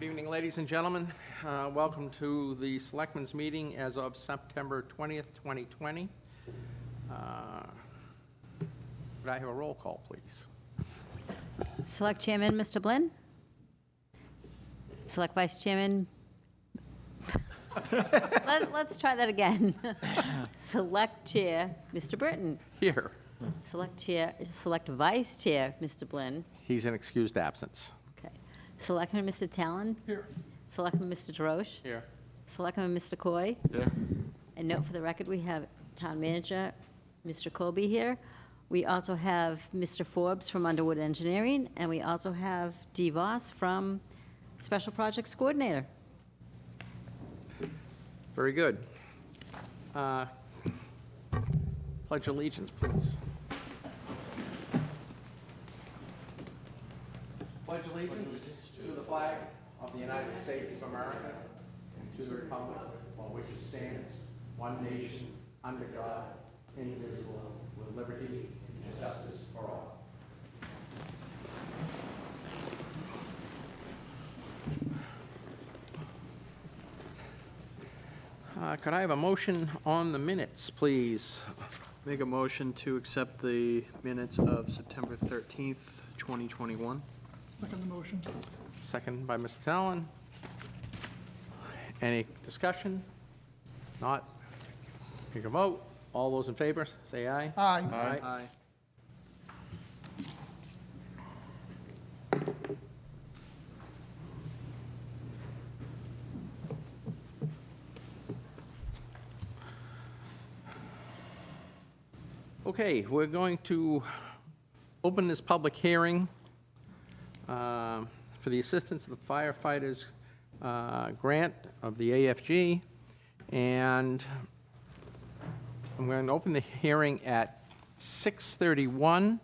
evening, ladies and gentlemen. Welcome to the Selectmen's meeting as of September 20th, 2020. Could I have a roll call, please? Select Chairman, Mr. Blinn. Select Vice Chairman. Let's try that again. Select Chair, Mr. Britton. Here. Select Vice Chair, Mr. Blinn. He's in excused absence. Okay. Selectman, Mr. Talon. Here. Selectman, Mr. DeRoche. Here. Selectman, Mr. Coy. Yeah. And note for the record, we have Town Manager, Mr. Colby here. We also have Mr. Forbes from Underwood Engineering, and we also have Dee Voss from Special Projects Coordinator. Very good. Pledge allegiance, please. Pledge allegiance to the flag of the United States of America and to the republic on which it stands, one nation, under God, indivisible, with liberty and justice for all. Could I have a motion on the minutes, please? Make a motion to accept the minutes of September 13th, 2021. Second the motion. Second by Mr. Talon. Any discussion? Not? Take a vote. All those in favor, say aye. Aye. Aye. Okay, we're going to open this public hearing for the Assistance of the Firefighters grant of the AFG, and I'm going to open the hearing at 6:31.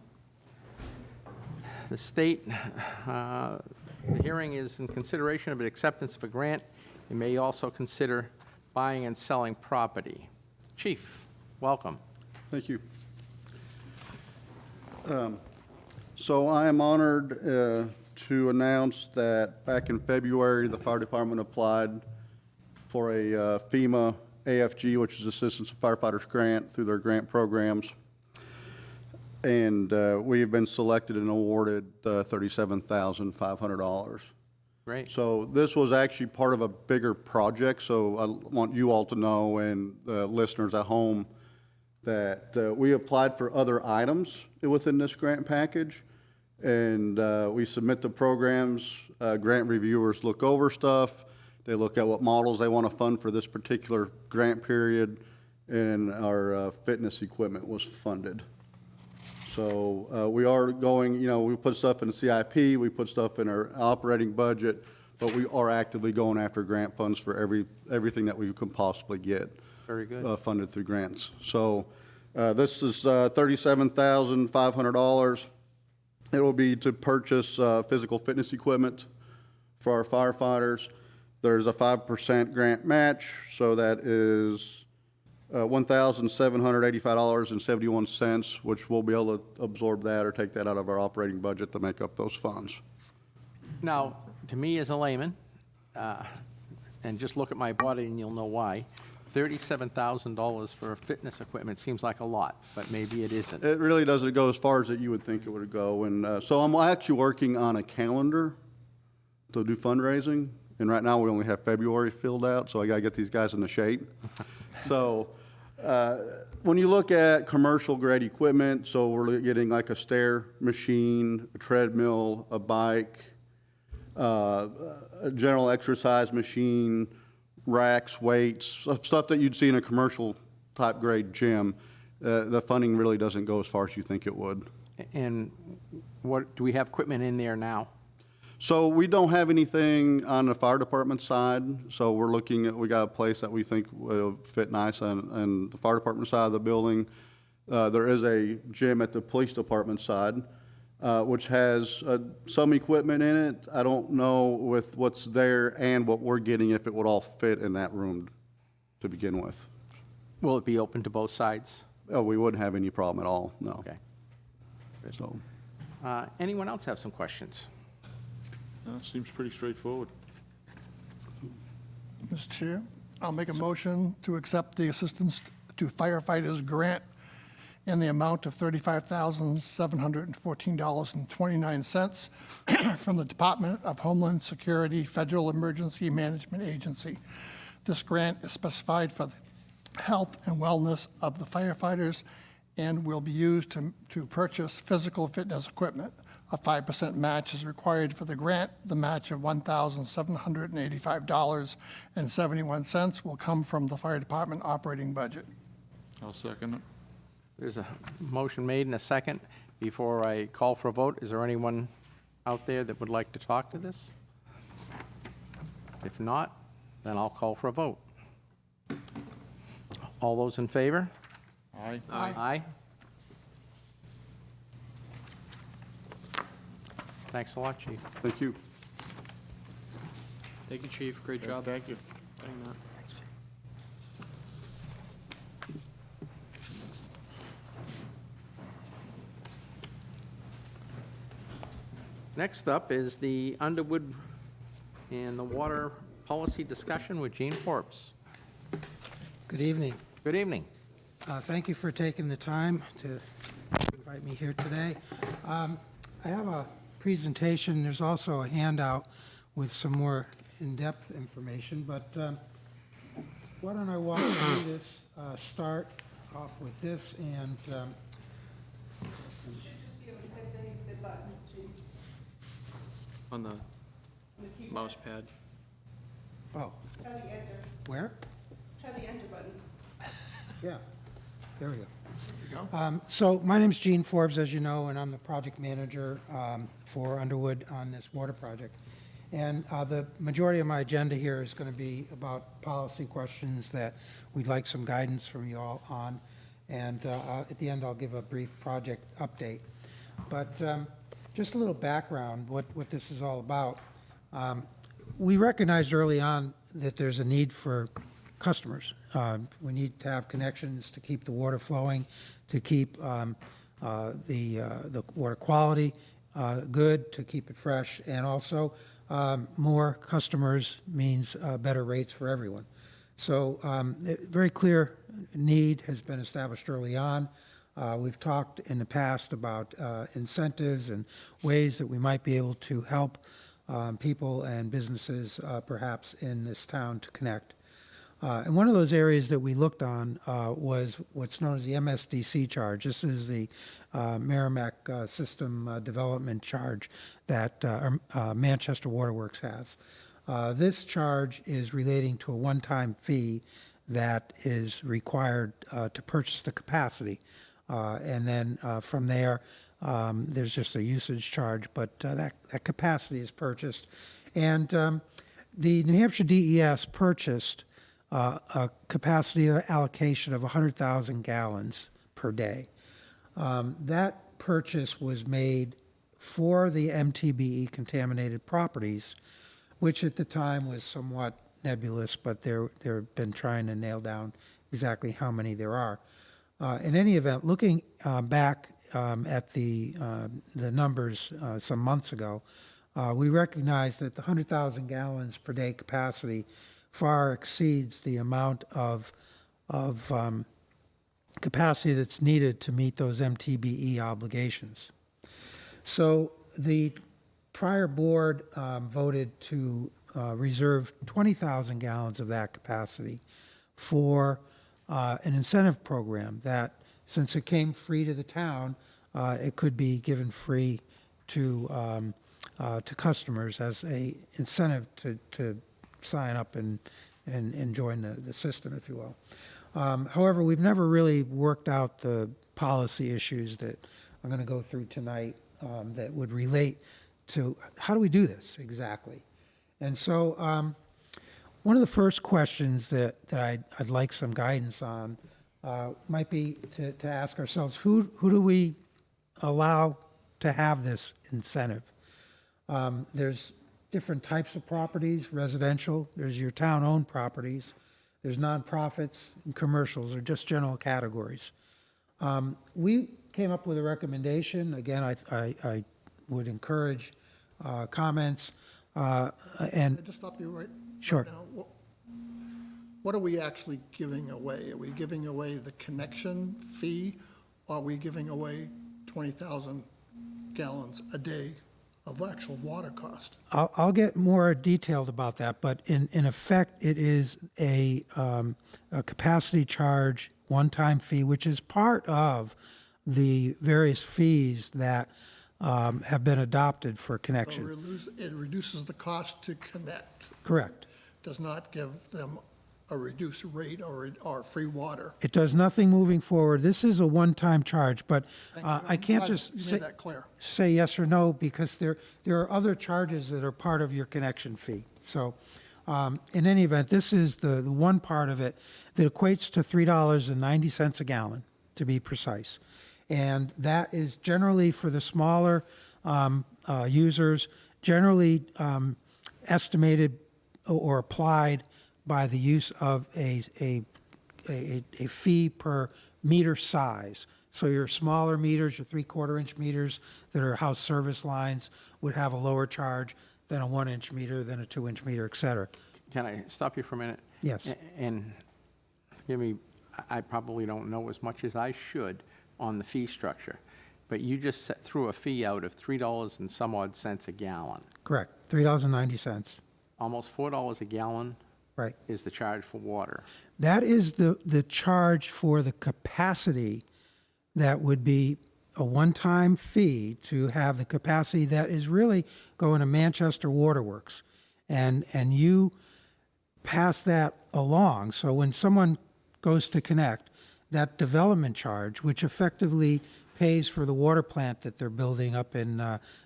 The hearing is in consideration of an acceptance of a grant. You may also consider buying and selling property. Chief, welcome. Thank you. So I am honored to announce that back in February, the fire department applied for a FEMA AFG, which is Assistance of Firefighters Grant, through their grant programs. And we have been selected and awarded $37,500. Great. So this was actually part of a bigger project, so I want you all to know, and the listeners at home, that we applied for other items within this grant package, and we submit the programs. Grant reviewers look over stuff. They look at what models they want to fund for this particular grant period, and our fitness equipment was funded. So we are going, we put stuff in the CIP, we put stuff in our operating budget, but we are actively going after grant funds for everything that we can possibly get. Very good. Funded through grants. So this is $37,500. It will be to purchase physical fitness equipment for our firefighters. There's a 5% grant match, so that is $1,785.71, which we'll be able to absorb that or take that out of our operating budget to make up those funds. Now, to me as a layman, and just look at my body and you'll know why, $37,000 for fitness equipment seems like a lot, but maybe it isn't. It really doesn't go as far as that you would think it would go. And so I'm actually working on a calendar to do fundraising. And right now we only have February filled out, so I got to get these guys into shape. So when you look at commercial grade equipment, so we're getting like a stair machine, a treadmill, a bike, a general exercise machine, racks, weights, stuff that you'd see in a commercial type grade gym. The funding really doesn't go as far as you think it would. And what, do we have equipment in there now? So we don't have anything on the fire department side. So we're looking at, we got a place that we think will fit nice on the fire department side of the building. There is a gym at the police department side, which has some equipment in it. I don't know with what's there and what we're getting if it would all fit in that room to begin with. Will it be open to both sides? Oh, we wouldn't have any problem at all, no. Okay. So, Anyone else have some questions? Seems pretty straightforward. Mr. Chair, I'll make a motion to accept the Assistance to Firefighters Grant in the amount of $35,714.29 from the Department of Homeland Security Federal Emergency Management Agency. This grant is specified for the health and wellness of the firefighters and will be used to purchase physical fitness equipment. A 5% match is required for the grant. The match of $1,785.71 will come from the fire department operating budget. I'll second it. There's a motion made and a second. Before I call for a vote, is there anyone out there that would like to talk to this? If not, then I'll call for a vote. All those in favor? Aye. Aye. Thanks a lot, Chief. Thank you. Thank you, Chief. Great job. Thank you. Doing that. Next up is the Underwood and the water policy discussion with Gene Forbes. Good evening. Good evening. Thank you for taking the time to invite me here today. I have a presentation. There's also a handout with some more in-depth information, but why don't I walk through this, start off with this, and You should just be able to hit the button, Chief, On the on the keyboard. mouse pad. oh, Try the enter, where? try the enter button. Yeah, there we go. So my name's Gene Forbes, as you know, and I'm the project manager for Underwood on this water project. And the majority of my agenda here is going to be about policy questions that we'd like some guidance from you all on. And at the end, I'll give a brief project update. But just a little background, what this is all about. We recognized early on that there's a need for customers. We need to have connections to keep the water flowing, to keep the water quality good, to keep it fresh, and also more customers means better rates for everyone. So a very clear need has been established early on. We've talked in the past about incentives and ways that we might be able to help people and businesses perhaps in this town to connect. And one of those areas that we looked on was what's known as the MSDC charge. This is the Merrimack System Development Charge that Manchester Waterworks has. This charge is relating to a one-time fee that is required to purchase the capacity. And then from there, there's just a usage charge, but that capacity is purchased. And the New Hampshire DES purchased a capacity allocation of 100,000 gallons per day. That purchase was made for the MTBE contaminated properties, which at the time was somewhat nebulous, but they've been trying to nail down exactly how many there are. In any event, looking back at the numbers some months ago, we recognized that the 100,000 gallons per day capacity far exceeds the amount of capacity that's needed to meet those MTBE obligations. So the prior board voted to reserve 20,000 gallons of that capacity for an incentive program that, since it came free to the town, it could be given free to customers as a incentive to sign up and join the system, if you will. However, we've never really worked out the policy issues that I'm going to go through tonight that would relate to how do we do this exactly. And so one of the first questions that I'd like some guidance on might be to ask ourselves, who do we allow to have this incentive? There's different types of properties, residential, there's your town-owned properties, there's nonprofits and commercials, or just general categories. We came up with a recommendation. Again, I would encourage comments and Just stop you right Sure. now. what are we actually giving away? Are we giving away the connection fee, or are we giving away 20,000 gallons a day of actual water cost? I'll get more detailed about that, but in effect, it is a capacity charge, one-time fee, which is part of the various fees that have been adopted for So connection. it reduces the cost to connect, Correct. does not give them a reduced rate or free water. It does nothing moving forward. This is a one-time charge, but Thank you. I can't Glad just You say, made that clear. say yes or no, because there are other charges that are part of your connection fee. So in any event, this is the one part of it that equates to $3.90 a gallon, to be precise. And that is generally for the smaller users, generally estimated or applied by the use of a fee per meter size. So your smaller meters, your 3/4-inch meters that are house service lines would have a lower charge than a 1-inch meter, than a 2-inch meter, et cetera. Can I stop you for a minute? Yes. And forgive me, I probably don't know as much as I should on the fee structure, but you just threw a fee out of $3 and some odd cents a gallon. Correct, $3.90, Almost $4 a gallon right. is the charge for water. That is the charge for the capacity that would be a one-time fee to have the capacity that is really going to Manchester Waterworks. And you pass that along. So when someone goes to connect, that development charge, which effectively pays for the water plant that they're building up in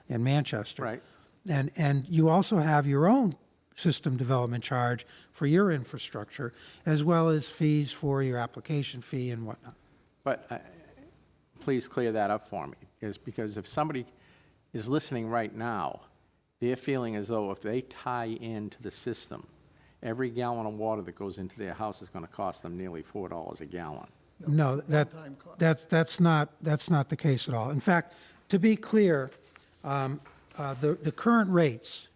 Manchester. Right. And you also have your own system development charge for your infrastructure, as well as fees for your application fee and whatnot. But please clear that up for me, because if somebody is listening right now, they're feeling as though if they tie into the system, every gallon of water that goes into their house is going to cost them nearly $4 a gallon. No, One-time cost. that's not the case at all. In fact, to be clear, the current rates,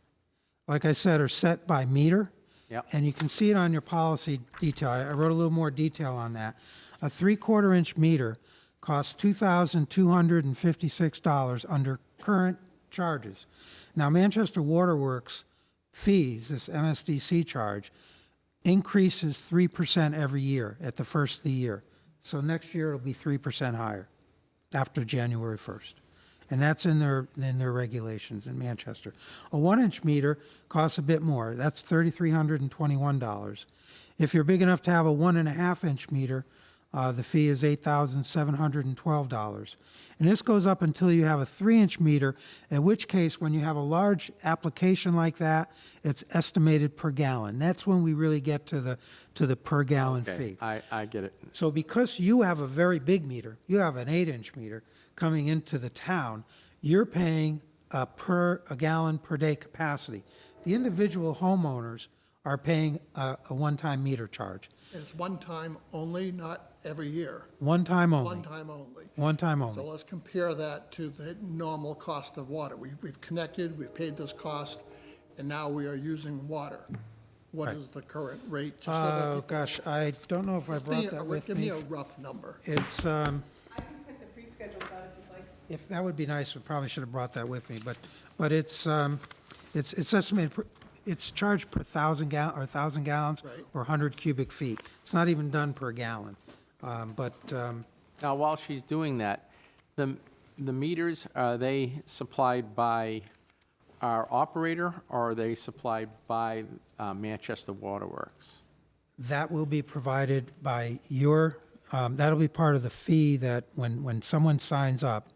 like I said, are set by meter. Yep. And you can see it on your policy detail. I wrote a little more detail on that. A 3/4-inch meter costs $2,256 under current charges. Now, Manchester Waterworks fees, this MSDC charge, increases 3% every year at the first of the year. So next year it'll be 3% higher after January 1st. And that's in their regulations in Manchester. A 1-inch meter costs a bit more. That's $3,321. If you're big enough to have a 1.5-inch meter, the fee is $8,712. And this goes up until you have a 3-inch meter, in which case, when you have a large application like that, it's estimated per gallon. That's when we really get to the per gallon Okay, fee. I get it. So because you have a very big meter, you have an 8-inch meter coming into the town, you're paying a gallon per day capacity. The individual homeowners are paying a one-time meter charge. And it's one time only, not every year. One time only. One time only. One time So only. let's compare that to the normal cost of water. We've connected, we've paid this cost, and now we are using water. What is the current rate? Just so that Oh, people- gosh, I don't know if I brought that with Give me me. a rough number. It's, I can print the free schedule out if you'd like. if, that would be nice, I probably should have brought that with me, but it's estimated, it's charged per 1,000 gallons Right. or 100 cubic feet. It's not even done per gallon. Now, while she's doing that, the meters, are they supplied by our operator, or are they supplied by Manchester Waterworks? That will be provided by that'll be part of the fee that when someone signs up,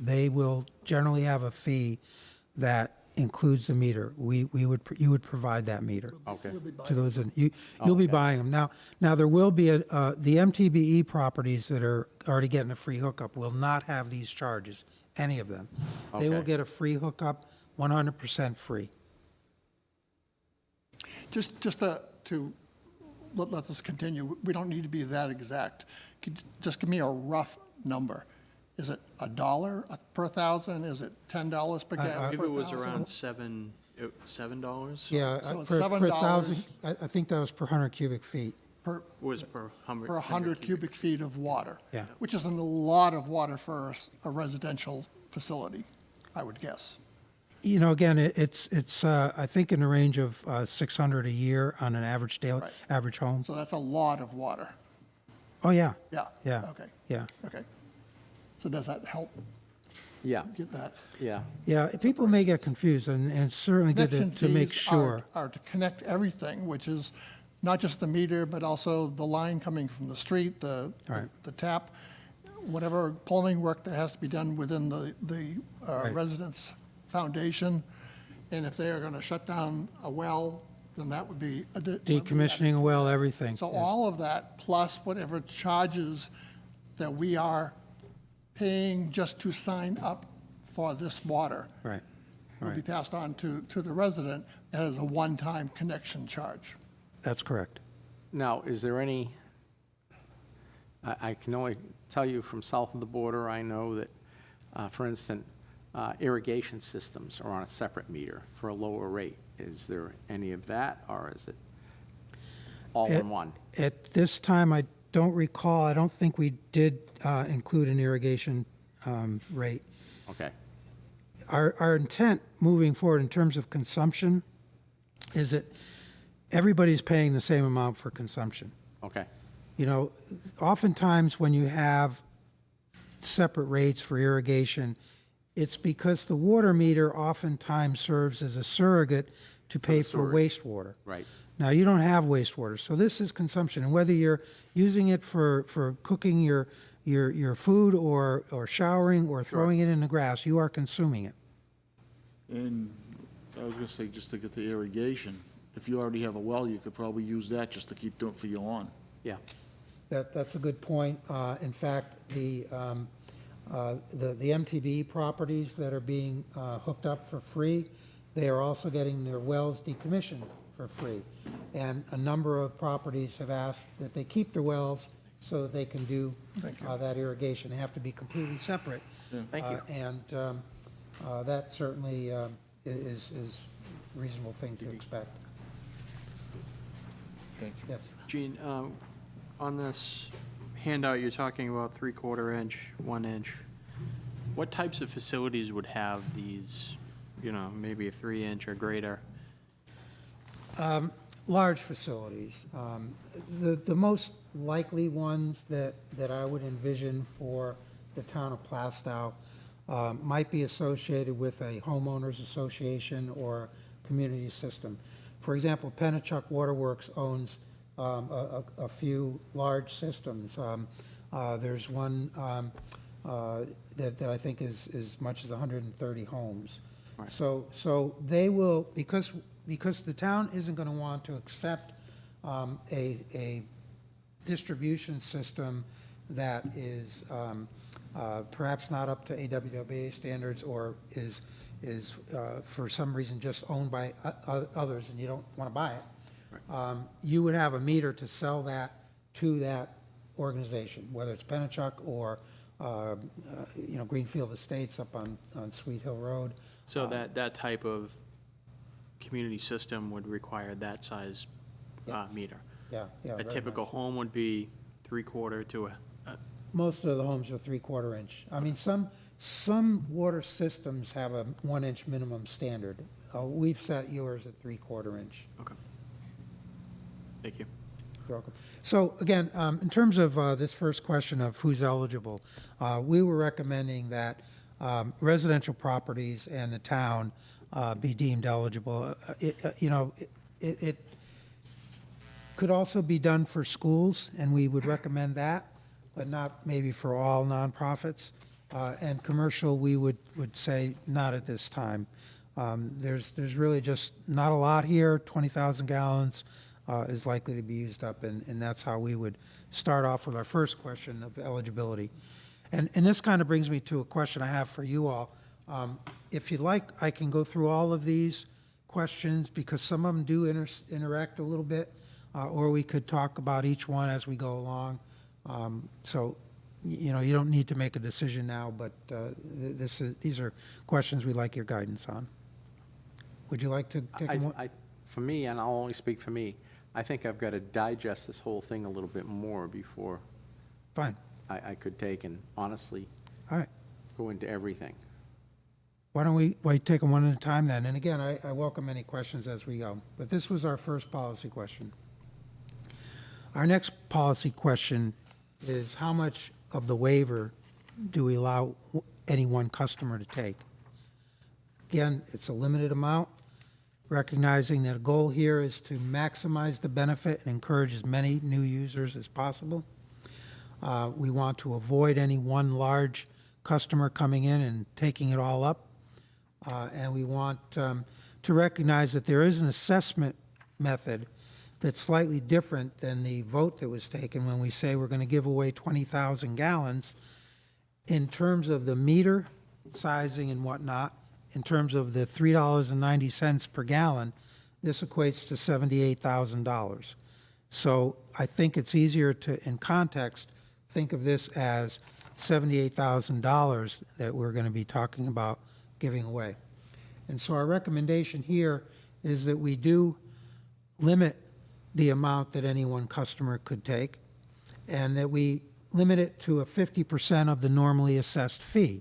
they will generally have a fee that includes the meter. You would provide that meter Okay. to those, you'll be buying them. Now there will be the MTBE properties that are already getting a free hookup will not have these charges, any of them. They will Okay. get a free hookup, 100% free. Just to let this continue, we don't need to be that exact. Could you just give me a rough number? Is it $1 per thousand? Is it $10 per gallon? I believe per it was thousand? around 7 $7? Yeah, So it's per $7 thousand, I think that was per 100 cubic feet. per, Was per 100. per 100 cubic feet of water. Yeah. Which is a lot of water for a residential facility, I would guess. You know, again, it's I think in the range of 600 a year on an average daily, Right. average home. So that's a lot of water. Oh, yeah, Yeah. yeah. Okay, yeah. okay. So does that help Yeah, get that? yeah. Yeah, people may get confused, and it's certainly good Connection to make fees sure. are to connect everything, which is not just the meter, but also the line coming from the street, Right. the tap, whatever plumbing work that has to be done within the Right. residence foundation. And if they are going to shut down a well, then that would be. Decommissioning a well, everything. So yes. all of that, plus whatever charges that we are paying just to sign up for this water, Right, will be right. passed on to the resident as a one-time connection charge. That's correct. Now, is there any, I can only tell you from south of the border, I know that, for instance, irrigation systems are on a separate meter for a lower rate. Is there any of that, or is it all in one? At this time, I don't recall, I don't think we did include an irrigation rate. Okay, Our intent moving forward in terms of consumption is that everybody's paying the same amount for consumption. okay, You know, oftentimes when you have separate rates for irrigation, it's because the water meter oftentimes serves as a surrogate to pay for sewage. wastewater. right. Now, you don't have wastewater, so this is consumption. And whether you're using it for cooking your food or showering or throwing it in the grass, you are consuming it. And I was gonna say, just to get the irrigation, if you already have a well, you could probably use that just to keep doing for your lawn. Yeah, That's a good point. In fact, the MTB properties that are being hooked up for free, they are also getting their wells decommissioned for free. And a number of properties have asked that they keep their wells so that they can do that irrigation. They have to be completely separate. thank you. And that certainly is a reasonable thing to expect. Thank you. Yes. Gene, on this handout, you're talking about 3/4 inch, 1 inch. What types of facilities would have these, maybe a 3 inch or greater? Large facilities. The most likely ones that I would envision for the town of Plaistow might be associated with a homeowners association or community system. For example, Pennachuck Waterworks owns a few large systems. There's one that I think is as much as 130 homes. Right. So they will, because the town isn't going to want to accept a distribution system that is perhaps not up to AWWA standards or is for some reason just owned by others and you don't want to buy it. You would have a meter to sell that to that organization, whether it's Pennachuck or Greenfield Estates up on Sweet Hill Road. So that type of community system would require that size Yes. meter? Yeah. A very typical much. home would be 3/4 to a, Most of the homes are 3/4 inch. I mean, some water systems have a 1 inch minimum standard. We've set yours at 3/4 inch. okay. Thank you. You're welcome. So again, in terms of this first question of who's eligible, we were recommending that residential properties and the town be deemed eligible. It could also be done for schools, and we would recommend that, but not maybe for all nonprofits. And commercial, we would say not at this time. There's really just not a lot here. 20,000 gallons is likely to be used up, and that's how we would start off with our first question of eligibility. And this kind of brings me to a question I have for you all. If you'd like, I can go through all of these questions because some of them do interact a little bit, or we could talk about each one as we go along. So, you don't need to make a decision now, but these are questions we'd like your guidance on. Would you like to take a more? For me, and I'll only speak for me, I think I've got to digest this whole thing a little bit more before Fine, I could take and honestly all right. go into everything. Why don't we take them one at a time then? And again, I welcome any questions as we go. But this was our first policy question. Our next policy question is how much of the waiver do we allow any one customer to take? Again, it's a limited amount, recognizing that a goal here is to maximize the benefit and encourage as many new users as possible. We want to avoid any one large customer coming in and taking it all up. And we want to recognize that there is an assessment method that's slightly different than the vote that was taken when we say we're going to give away 20,000 gallons. In terms of the meter sizing and whatnot, in terms of the $3.90 per gallon, this equates to $78,000. So I think it's easier to, in context, think of this as $78,000 that we're going to be talking about giving away. And so our recommendation here is that we do limit the amount that any one customer could take, and that we limit it to a 50% of the normally assessed fee,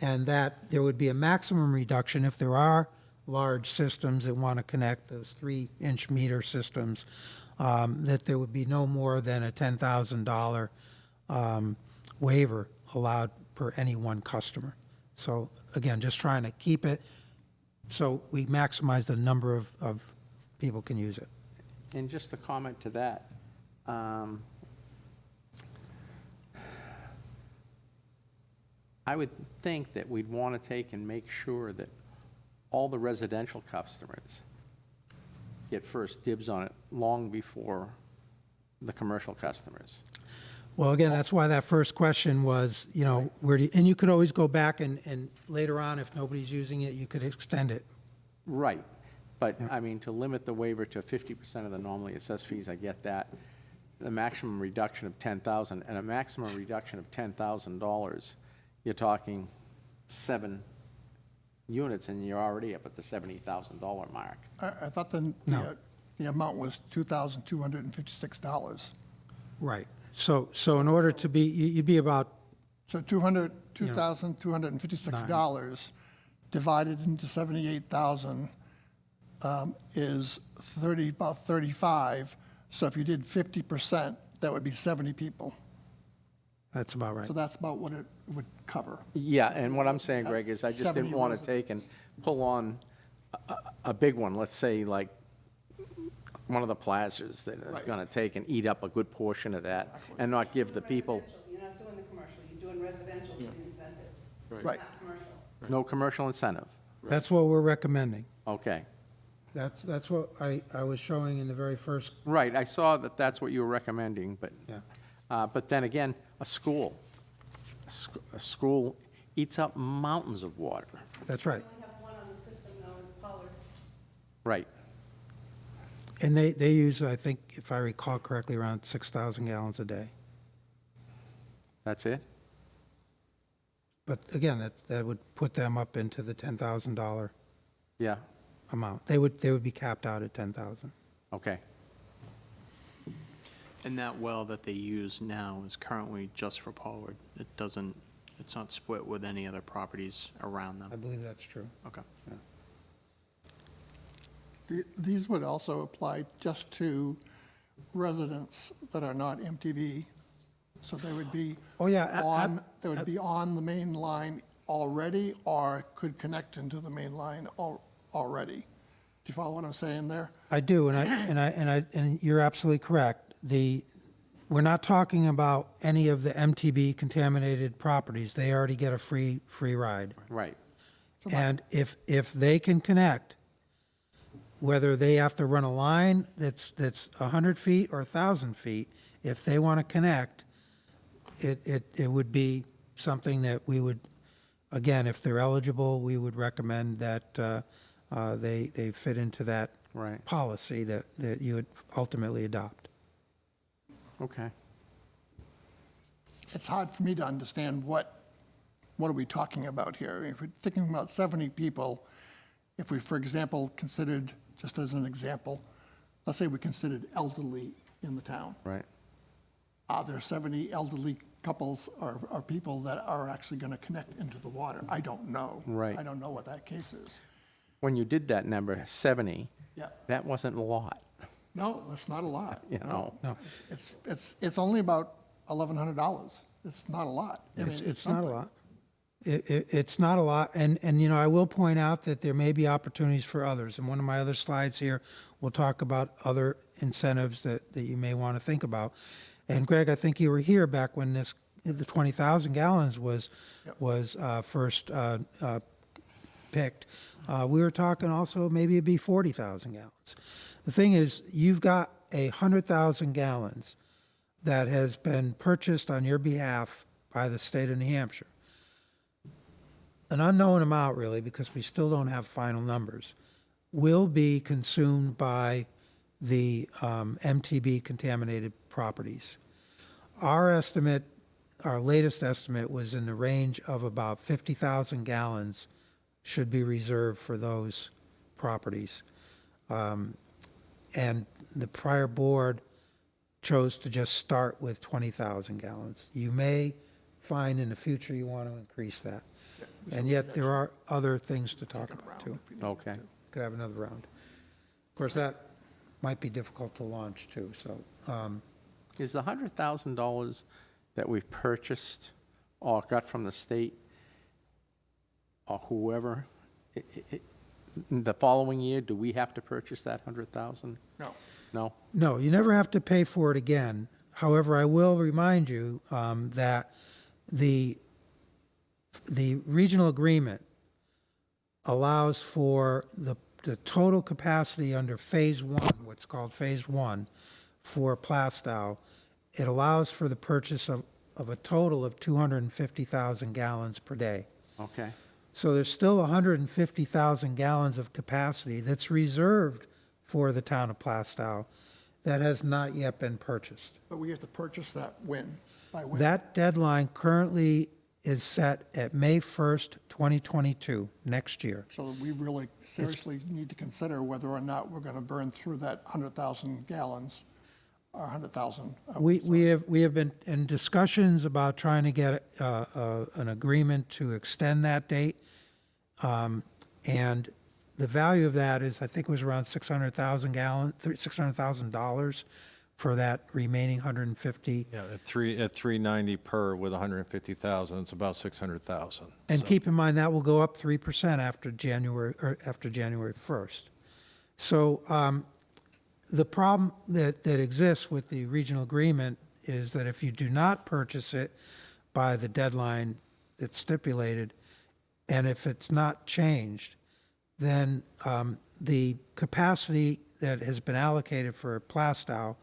and that there would be a maximum reduction if there are large systems that want to connect, those 3-inch meter systems, that there would be no more than a $10,000 waiver allowed per any one customer. So again, just trying to keep it so we maximize the number of people can use it. And just a comment to that, I would think that we'd want to take and make sure that all the residential customers get first dibs on it long before the commercial customers. Well, again, that's why that first question was, you know, where do you, and you could always go back and later on, if nobody's using it, you could extend it. Right, but I mean, to limit the waiver to 50% of the normally assessed fees, I get that. The maximum reduction of 10,000, and a maximum reduction of $10,000, you're talking 7 units, and you're already up at the $70,000 mark. I thought the amount was $2,256. Right. So in order to be, you'd be about, So $2,256 divided into 78,000 is about 35. So if you did 50%, that would be 70 people. that's about right. So that's about what it would cover. Yeah, and what I'm saying, Greg, is I just 70 didn't want to take and pull on a big one, let's say like one of the plazas that is Right. going to take and eat up a good portion of that and not give the people, Residential, you're not doing the commercial, you're doing residential with the incentive, Right. not commercial. no commercial incentive. That's what we're recommending. Okay. That's what I was showing in the very first, Right, I saw that that's what you were recommending, but, yeah. but then again, a school eats up mountains of water. That's right. We only have one on the system now in Pollard. Right, And they use, I think, if I recall correctly, around 6,000 gallons a day. that's it? But again, that would put them up into the $10,000 Yeah, amount. They would be capped out at 10,000. okay. And that well that they use now is currently just for Pollard. It's not split with any other properties around I them. believe that's true. Okay. These would also apply just to residents that are not MTV. So they would be Oh, yeah, they would be on the main line already or could connect into the main line already. Do you follow what I'm saying there? I do, and you're absolutely correct. We're not talking about any of the MTB contaminated properties. They already get a free ride. Right, And if they can connect, whether they have to run a line that's 100 feet or 1,000 feet, if they want to connect, it would be something that we would, again, if they're eligible, we would recommend that they fit into that right, policy that you would ultimately adopt. okay. It's hard for me to understand what are we talking about here. If we're thinking about 70 people If we, for example, considered, just as an example, let's say we considered elderly in the town. Right. Are there 70 elderly couples or people that are actually going to connect into the water? I don't know. Right. I don't know what that case is. When you did that number, 70, Yeah. that wasn't a lot, No, that's not a lot. you know? No, It's only about $1,100. It's not a lot. I mean, it's not a something. lot. It's not a lot, and, I will point out that there may be opportunities for others. And one of my other slides here will talk about other incentives that you may want to think about. And Greg, I think you were here back when the 20,000 gallons was first picked. We were talking also maybe it'd be 40,000 gallons. The thing is, you've got 100,000 gallons that has been purchased on your behalf by the state of New Hampshire. An unknown amount, really, because we still don't have final numbers, will be consumed by the MTB contaminated properties. Our estimate, our latest estimate, was in the range of about 50,000 gallons should be reserved for those properties. And the prior board chose to just start with 20,000 gallons. You may find in the future you want to increase that. And yet there are other things to talk about too. Okay. Could have another round. Of course, that might be difficult to launch too, so. Is the $100,000 that we've purchased or got from the state or whoever, the following year, do we have to purchase that 100,000? No. No? No, you never have to pay for it again. However, I will remind you that the regional agreement allows for the total capacity under Phase 1, what's called Phase 1, for Plaistow. It allows for the purchase of a total of 250,000 gallons per day. Okay. So there's still 150,000 gallons of capacity that's reserved for the town of Plaistow that has not yet been purchased. But we have to purchase that when? By when? That deadline currently is set at May 1st, 2022, next year. So we really seriously need to consider whether or not we're going to burn through that 100,000 gallons, or 100,000. We have been in discussions about trying to get an agreement to extend that date. And the value of that is, I think it was around 600,000 gallons, $600,000 for that remaining 150. Yeah, at 390 per with 150,000, it's about 600,000. And keep in mind, that will go up 3% after January 1st. So the problem that exists with the regional agreement is that if you do not purchase it by the deadline that's stipulated, and if it's not changed, then the capacity that has been allocated for Plaistow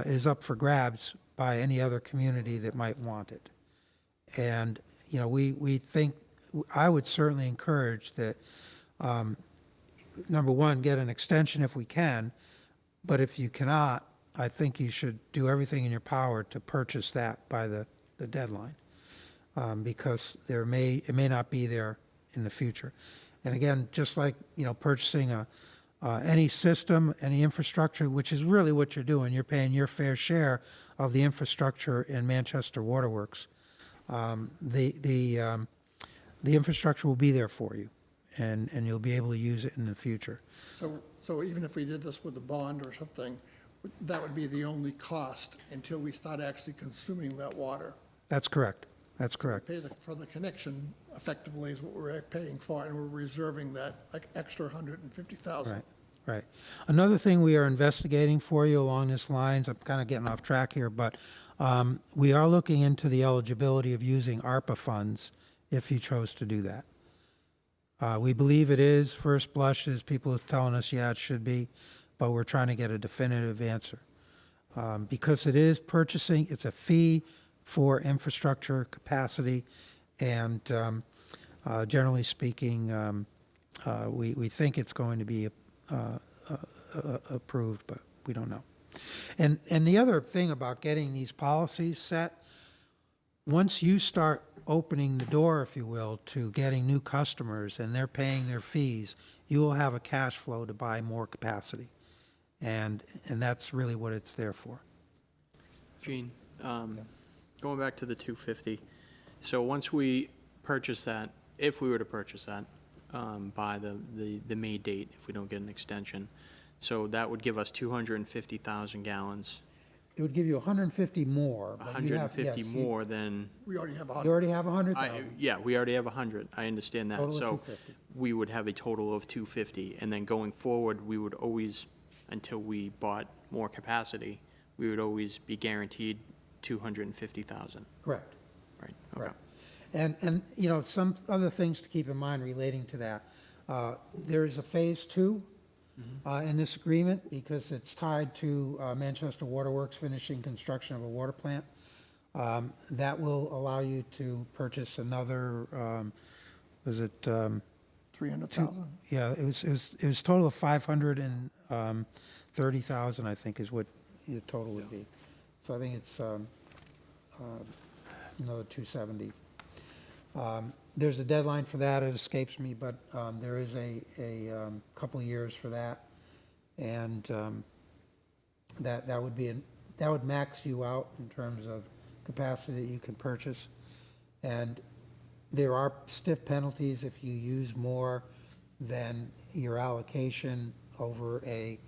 is up for grabs by any other community that might want it. And, we think, I would certainly encourage that, number one, get an extension if we can, but if you cannot, I think you should do everything in your power to purchase that by the deadline, because it may not be there in the future. And again, just like, purchasing any system, any infrastructure, which is really what you're doing, you're paying your fair share of the infrastructure in Manchester Waterworks. The infrastructure will be there for you, and you'll be able to use it in the future. So even if we did this with a bond or something, that would be the only cost until we start actually consuming that water. That's correct. That's correct. Pay for the connection effectively is what we're paying for, and we're reserving that extra 150,000. Right, right. Another thing we are investigating for you along this lines, I'm kind of getting off track here, but we are looking into the eligibility of using Arpa funds if you chose to do that. We believe it is, first blush is people are telling us, yeah, it should be, but we're trying to get a definitive answer. Because it is purchasing, it's a fee for infrastructure capacity, and generally speaking, we think it's going to be approved, but we don't know. And the other thing about getting these policies set, once you start opening the door, if you will, to getting new customers, and they're paying their fees, you will have a cash flow to buy more capacity. And that's really what it's there for. Gene, going back to the 250, so once we purchase that, if we were to purchase that by the May date, if we don't get an extension, so that would give us 250,000 gallons, It would give you 150 more. but you have- 150 yes, more than, We already have You already have 100,000. yeah, we already have 100, I understand that. Total of So 250. we would have a total of 250, and then going forward, we would always, until we bought more capacity, we would always be guaranteed 250,000, Correct. right? Okay. Correct. And, you know, some other things to keep in mind relating to that. There is a Phase 2 in this agreement because it's tied to Manchester Waterworks finishing construction of a water plant. That will allow you to purchase another, was it, 300,000. yeah, it was a total of 530,000, I think, is what the total would be. So I think it's another 270. There's a deadline for that, it escapes me, but there is a couple of years for that. And that would max you out in terms of capacity that you can purchase. And there are stiff penalties if you use more than your allocation over a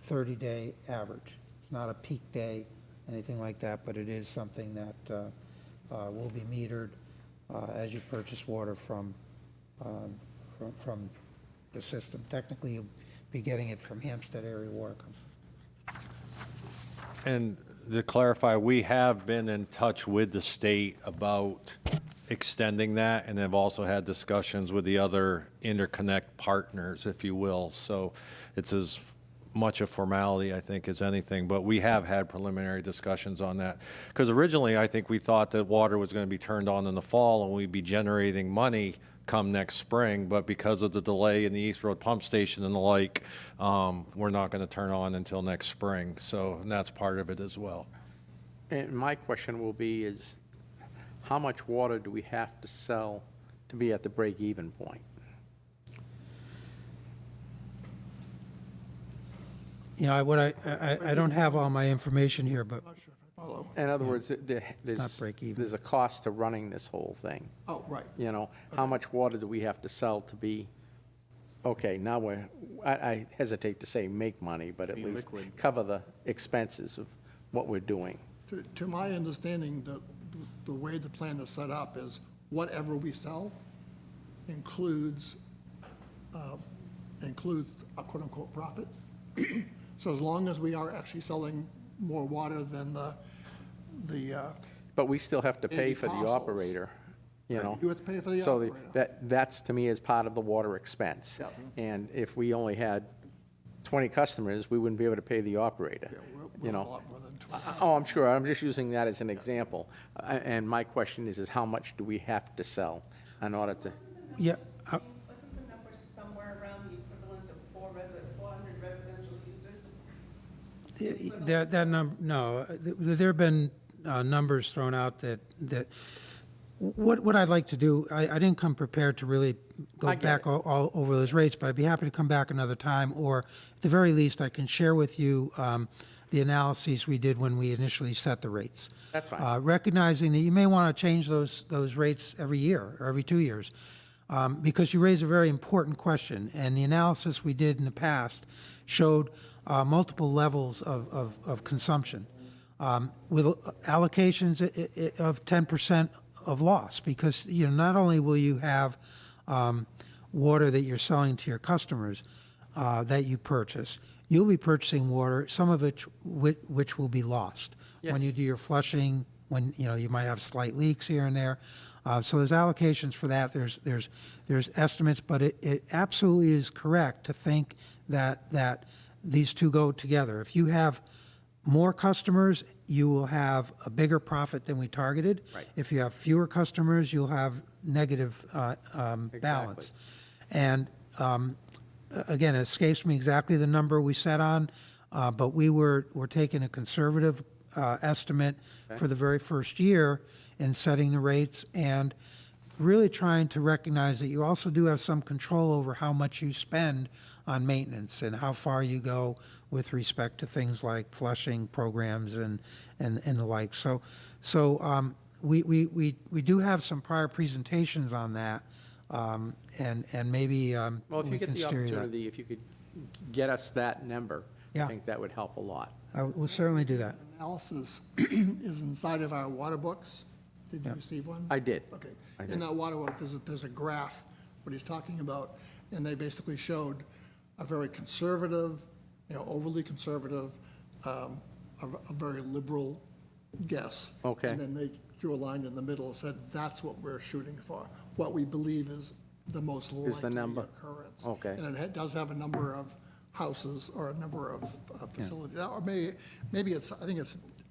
30-day average. It's not a peak day, anything like that, but it is something that will be metered as you purchase water from the system. Technically, you'll be getting it from Hampstead Area Water Company. And to clarify, we have been in touch with the state about extending that, and have also had discussions with the other interconnect partners, if you will. So it's as much a formality, I think, as anything, but we have had preliminary discussions on that. Because originally, I think we thought that water was going to be turned on in the fall and we'd be generating money come next spring, but because of the delay in the East Road pump station and the like, we're not going to turn on until next spring. So, and that's part of it as well. And my question will be is, how much water do we have to sell to be at the break-even point? You know, I don't have all my information here, but Not sure if I follow. In other words, not break even. there's a cost to running this whole thing. Oh, right. You know, how much water do we have to sell to be, okay, now I hesitate to say make money, but at Be least liquid. cover the expenses of what we're doing. To my understanding, the way the plan is set up is whatever we sell includes a quote-unquote profit. So as long as we are actually selling more water than the But we still have to pay for the parcels. operator, you know? You have to pay for the So operator. that's, to me, is part of the water expense. Yeah. And if we only had 20 customers, we wouldn't be able to pay the operator, we're you a know? lot more than 20. Oh, I'm sure, I'm just using that as an example. And my question is how much do we have to sell in order to? yeah, Wasn't the number somewhere around the equivalent of 400 residential users? that number, no, there have been numbers thrown out that what I'd like to do, I didn't come prepared to really go I get back it. all over those rates, but I'd be happy to come back another time, or at the very least, I can share with you the analyses we did when we initially set the rates. That's fine. Recognizing that you may want to change those rates every year or every 2 years, because you raise a very important question, and the analysis we did in the past showed multiple levels of consumption, with allocations of 10% of loss, because, you know, not only will you have water that you're selling to your customers that you purchase, you'll be purchasing water, some of it which will be lost. When you Yes. do your flushing, when, you know, you might have slight leaks here and there. So there's allocations for that, there's estimates, but it absolutely is correct to think that these two go together. If you have more customers, you will have a bigger profit than we targeted. Right. If you have fewer customers, you'll have negative balance. And again, it escapes me exactly the number we set on, but we're taking a conservative estimate for the very first year in setting the rates, and really trying to recognize that you also do have some control over how much you spend on maintenance and how far you go with respect to things like flushing programs and the like. So we do have some prior presentations on that, and maybe Well, if you we get can the steer you that. opportunity, if you could get us that number, I Yeah. think that would help a lot. I will certainly do that. Analysis is inside of our water books. Did you Yeah. receive one? I did. Okay. I In did. that water book, there's a graph, what he's talking about, and they basically showed a very conservative, overly conservative, a very liberal guess. Okay. And then they drew a line in the middle and said, that's what we're shooting for, what we believe is the most Is the likely number. occurrence. Okay. And it does have a number of houses or a number of facilities. Or maybe it's, I think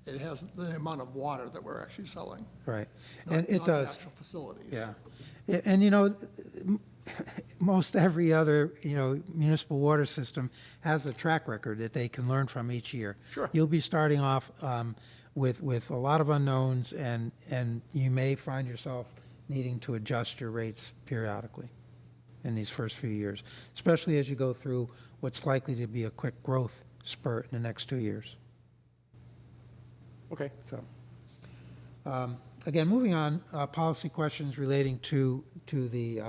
it has the amount of water that we're actually selling. Right. not- And it not the does. actual facilities. Yeah. And most every other, municipal water system has a track record that they can learn from each year. Sure. You'll be starting off with a lot of unknowns, and you may find yourself needing to adjust your rates periodically in these first few years, especially as you go through what's likely to be a quick growth spurt in the next 2 years. Okay. So, again, moving on, policy questions relating to the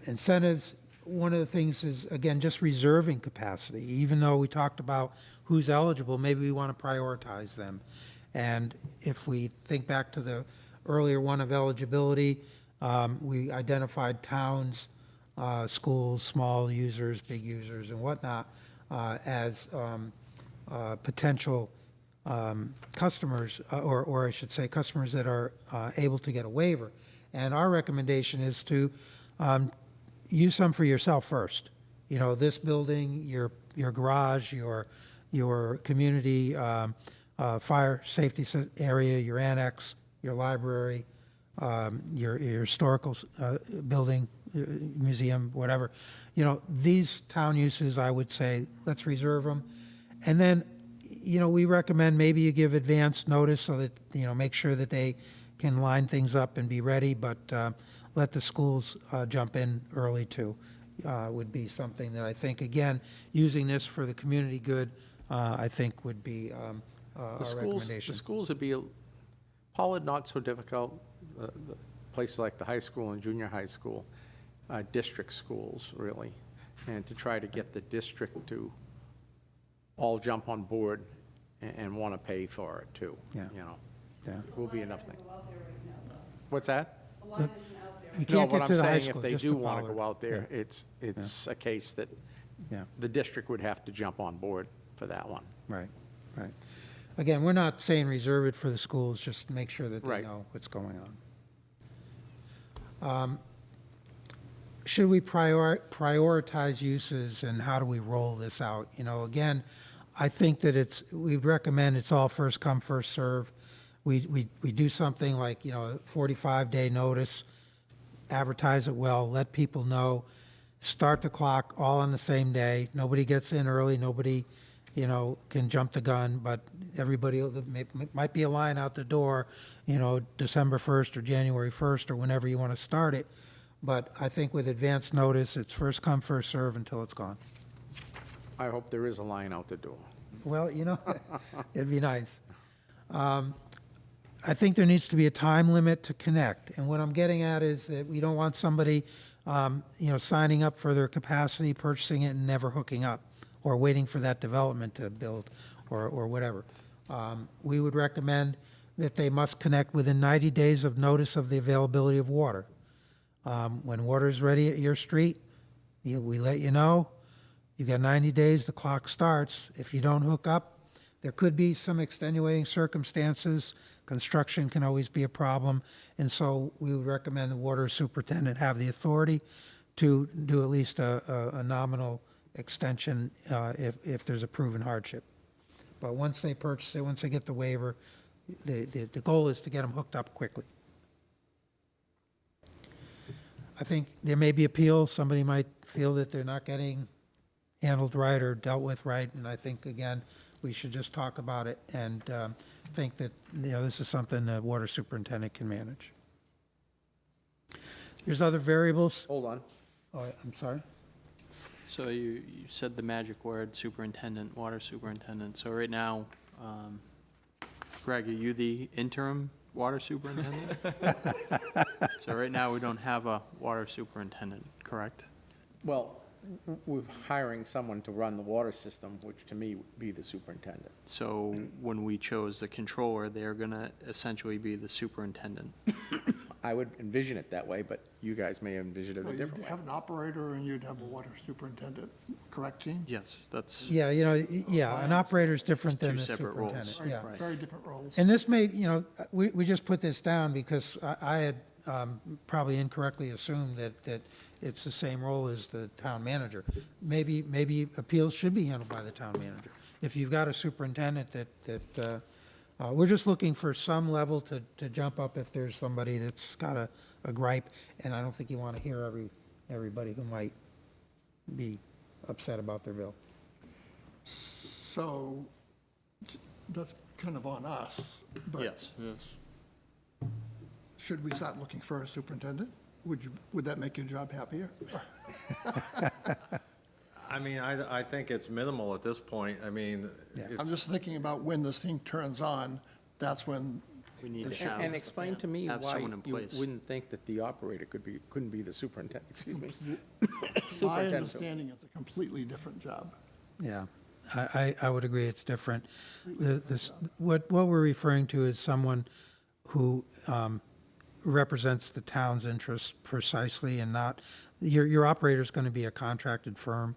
incentives. One of the things is, again, just reserving capacity. Even though we talked about who's eligible, maybe we want to prioritize them. And if we think back to the earlier one of eligibility, we identified towns, schools, small users, big users, and whatnot, as potential customers, or I should say customers that are able to get a waiver. And our recommendation is to use some for yourself first. This building, your garage, your community fire safety area, your annex, your library, your historical building, museum, whatever. These town uses, I would say, let's reserve them. And then, we recommend maybe you give advance notice so that, make sure that they can line things up and be ready, but let the schools jump in early too, would be something that I think, again, using this for the community good, I think would be our The recommendation. schools would be, Pollard, not so difficult. The places like the high school and junior high school, district schools, really. And to try to get the district to all jump on board and want to pay for it too. Yeah. Yeah. Will be enough thing. Go out there right now, though. What's that? The line isn't out there. You right can't No, get what to I'm the high saying, school, if they just do to want to Pollard. go out there, it's a case that Yeah, the district would have to jump on board for that one. right. Again, we're not saying reserve it for the schools, just make sure that they Right. know what's going on. Should we prioritize uses, and how do we roll this out? Again, I think that we'd recommend it's all first come, first serve. We do something like, 45-day notice, advertise it well, let people know, start the clock all on the same day. Nobody gets in early, nobody, can jump the gun, but everybody, might be a line out the door, December 1st or January 1st or whenever you want to start it. But I think with advance notice, it's first come, first serve until it's gone. I hope there is a line out the door. Well, it'd be nice. I think there needs to be a time limit to connect. And what I'm getting at is that we don't want somebody, signing up for their capacity, purchasing it, and never hooking up, or waiting for that development to build, or whatever. We would recommend that they must connect within 90 days of notice of the availability of water. When water's ready at your street, we let you know. You've got 90 days, the clock starts. If you don't hook up, there could be some extenuating circumstances. Construction can always be a problem. And so we would recommend the water superintendent have the authority to do at least a nominal extension if there's a proven hardship. But once they purchase it, once they get the waiver, the goal is to get them hooked up quickly. I think there may be appeals. Somebody might feel that they're not getting handled right or dealt with right. And I think, again, we should just talk about it and think that, this is something the water superintendent can manage. There's other variables. Hold on. Oh, I'm sorry? So you said the magic word, superintendent, water superintendent. So right now, Greg, are you the interim water superintendent? So right now, we don't have a water superintendent, correct? Well, we're hiring someone to run the water system, which to me would be the superintendent. So when we chose the controller, they're going to essentially be the superintendent. I would envision it that way, but you guys may envision it a Well, different you'd way. have an operator and you'd have a water superintendent, correct, Gene? Yes, that's, Yeah, an operator's different It's two than the separate roles. superintendent. Yeah. Right. Very different roles. And this may, we just put this down because I had probably incorrectly assumed that it's the same role as the town manager. Maybe appeals should be handled by the town manager. If you've got a superintendent that we're just looking for some level to jump up if there's somebody that's got a gripe, and I don't think you want to hear everybody who might be upset about their bill. So that's kind of on us, but yes. Yes. should we start looking for a superintendent? Would that make your job happier? I mean, I think it's minimal at this point. I mean, Yeah. I'm just thinking about when this thing turns on, that's when, We need And- to have. And explain to me have why someone in you place. wouldn't think that the operator couldn't be the superintendent, excuse me. my Superintendent. understanding is a completely different job. Yeah, I would agree, it's different. What we're referring to is someone who represents the town's interests precisely and not, your operator's going to be a contracted firm.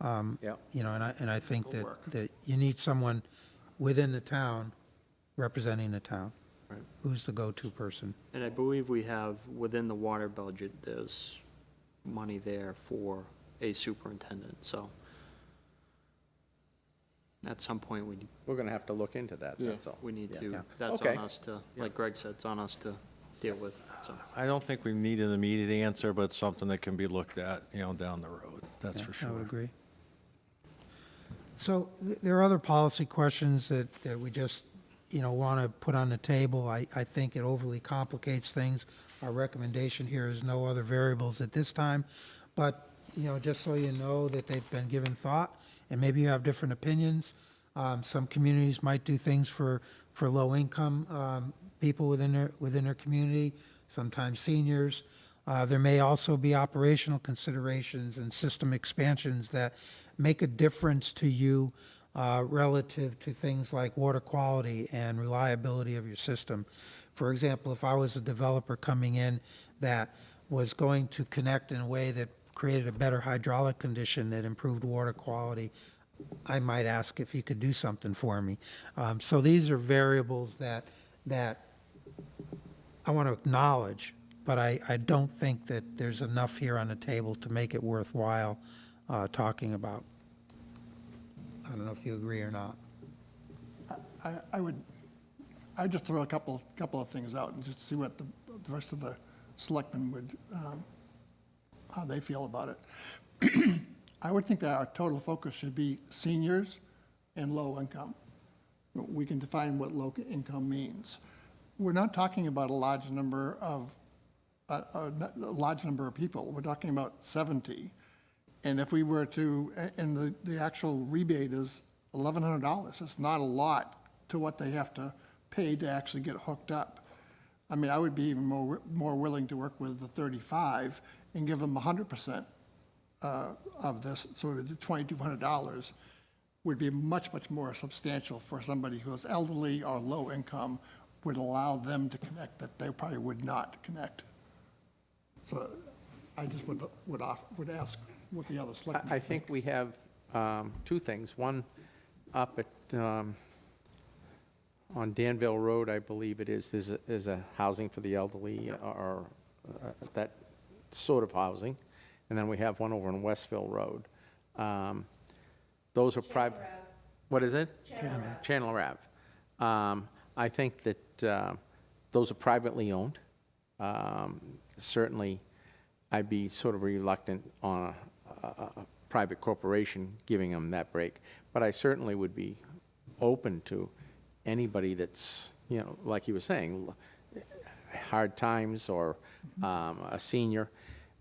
Yeah. And I think Will work. that you need someone within the town representing the town. Right. Who's the go-to person. And I believe we have, within the water budget, there's money there for a superintendent, so at some point, We're gonna have to look into that, Yeah. that's all. we need Yeah. to, Yeah. that's Okay. on us to, like Greg said, it's on us to deal with, so. I don't think we need an immediate answer, but something that can be looked at, down the road, that's for I would sure. agree. So there are other policy questions that we just, want to put on the table. I think it overly complicates things. Our recommendation here is no other variables at this time. But, just so you know that they've been given thought, and maybe you have different opinions. Some communities might do things for low-income people within their community, sometimes seniors. There may also be operational considerations and system expansions that make a difference to you relative to things like water quality and reliability of your system. For example, if I was a developer coming in that was going to connect in a way that created a better hydraulic condition that improved water quality, I might ask if you could do something for me. So these are variables that I want to acknowledge, but I don't think that there's enough here on the table to make it worthwhile talking about. I don't know if you agree or not. I'd just throw a couple of things out and just see what the rest of the selectmen would, how they feel about it. I would think that our total focus should be seniors and low income. We can define what low income means. We're not talking about a large number of people. We're talking about 70. And if we were to, and the actual rebate is $1,100. It's not a lot to what they have to pay to actually get hooked up. I mean, I would be even more willing to work with the 35 and give them 100% of this, so the $2,200 would be much more substantial for somebody who is elderly or low income, would allow them to connect that they probably would not connect. So I just would ask what the other selectmen I think we have two things. One, up at, on Danville Road, I believe it is, there's a housing for the elderly, or that sort of housing. And then we have one over on Westville Road. Those are private. What is it? Chandler Ave. I think that those are privately owned. Certainly, I'd be sort of reluctant on a private corporation giving them that break, but I certainly would be open to anybody that's, you know, like you were saying, hard times or a senior,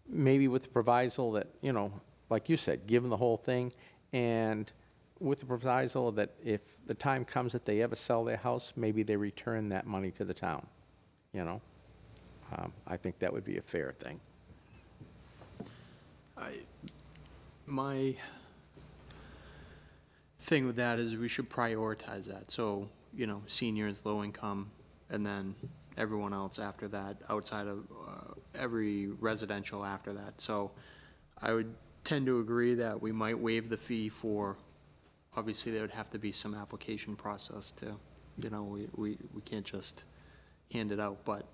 maybe with the proviso that, you know, like you said, give them the whole thing, and with the proviso that if the time comes that they ever sell their house, maybe they return that money to the town, you know? I think that would be a fair thing. My thing with that is we should prioritize that. So, you know, seniors, low income, and then everyone else after that, outside of every residential after that. So I would tend to agree that we might waive the fee for, obviously there would have to be some application process to, you know, we can't just hand it out, but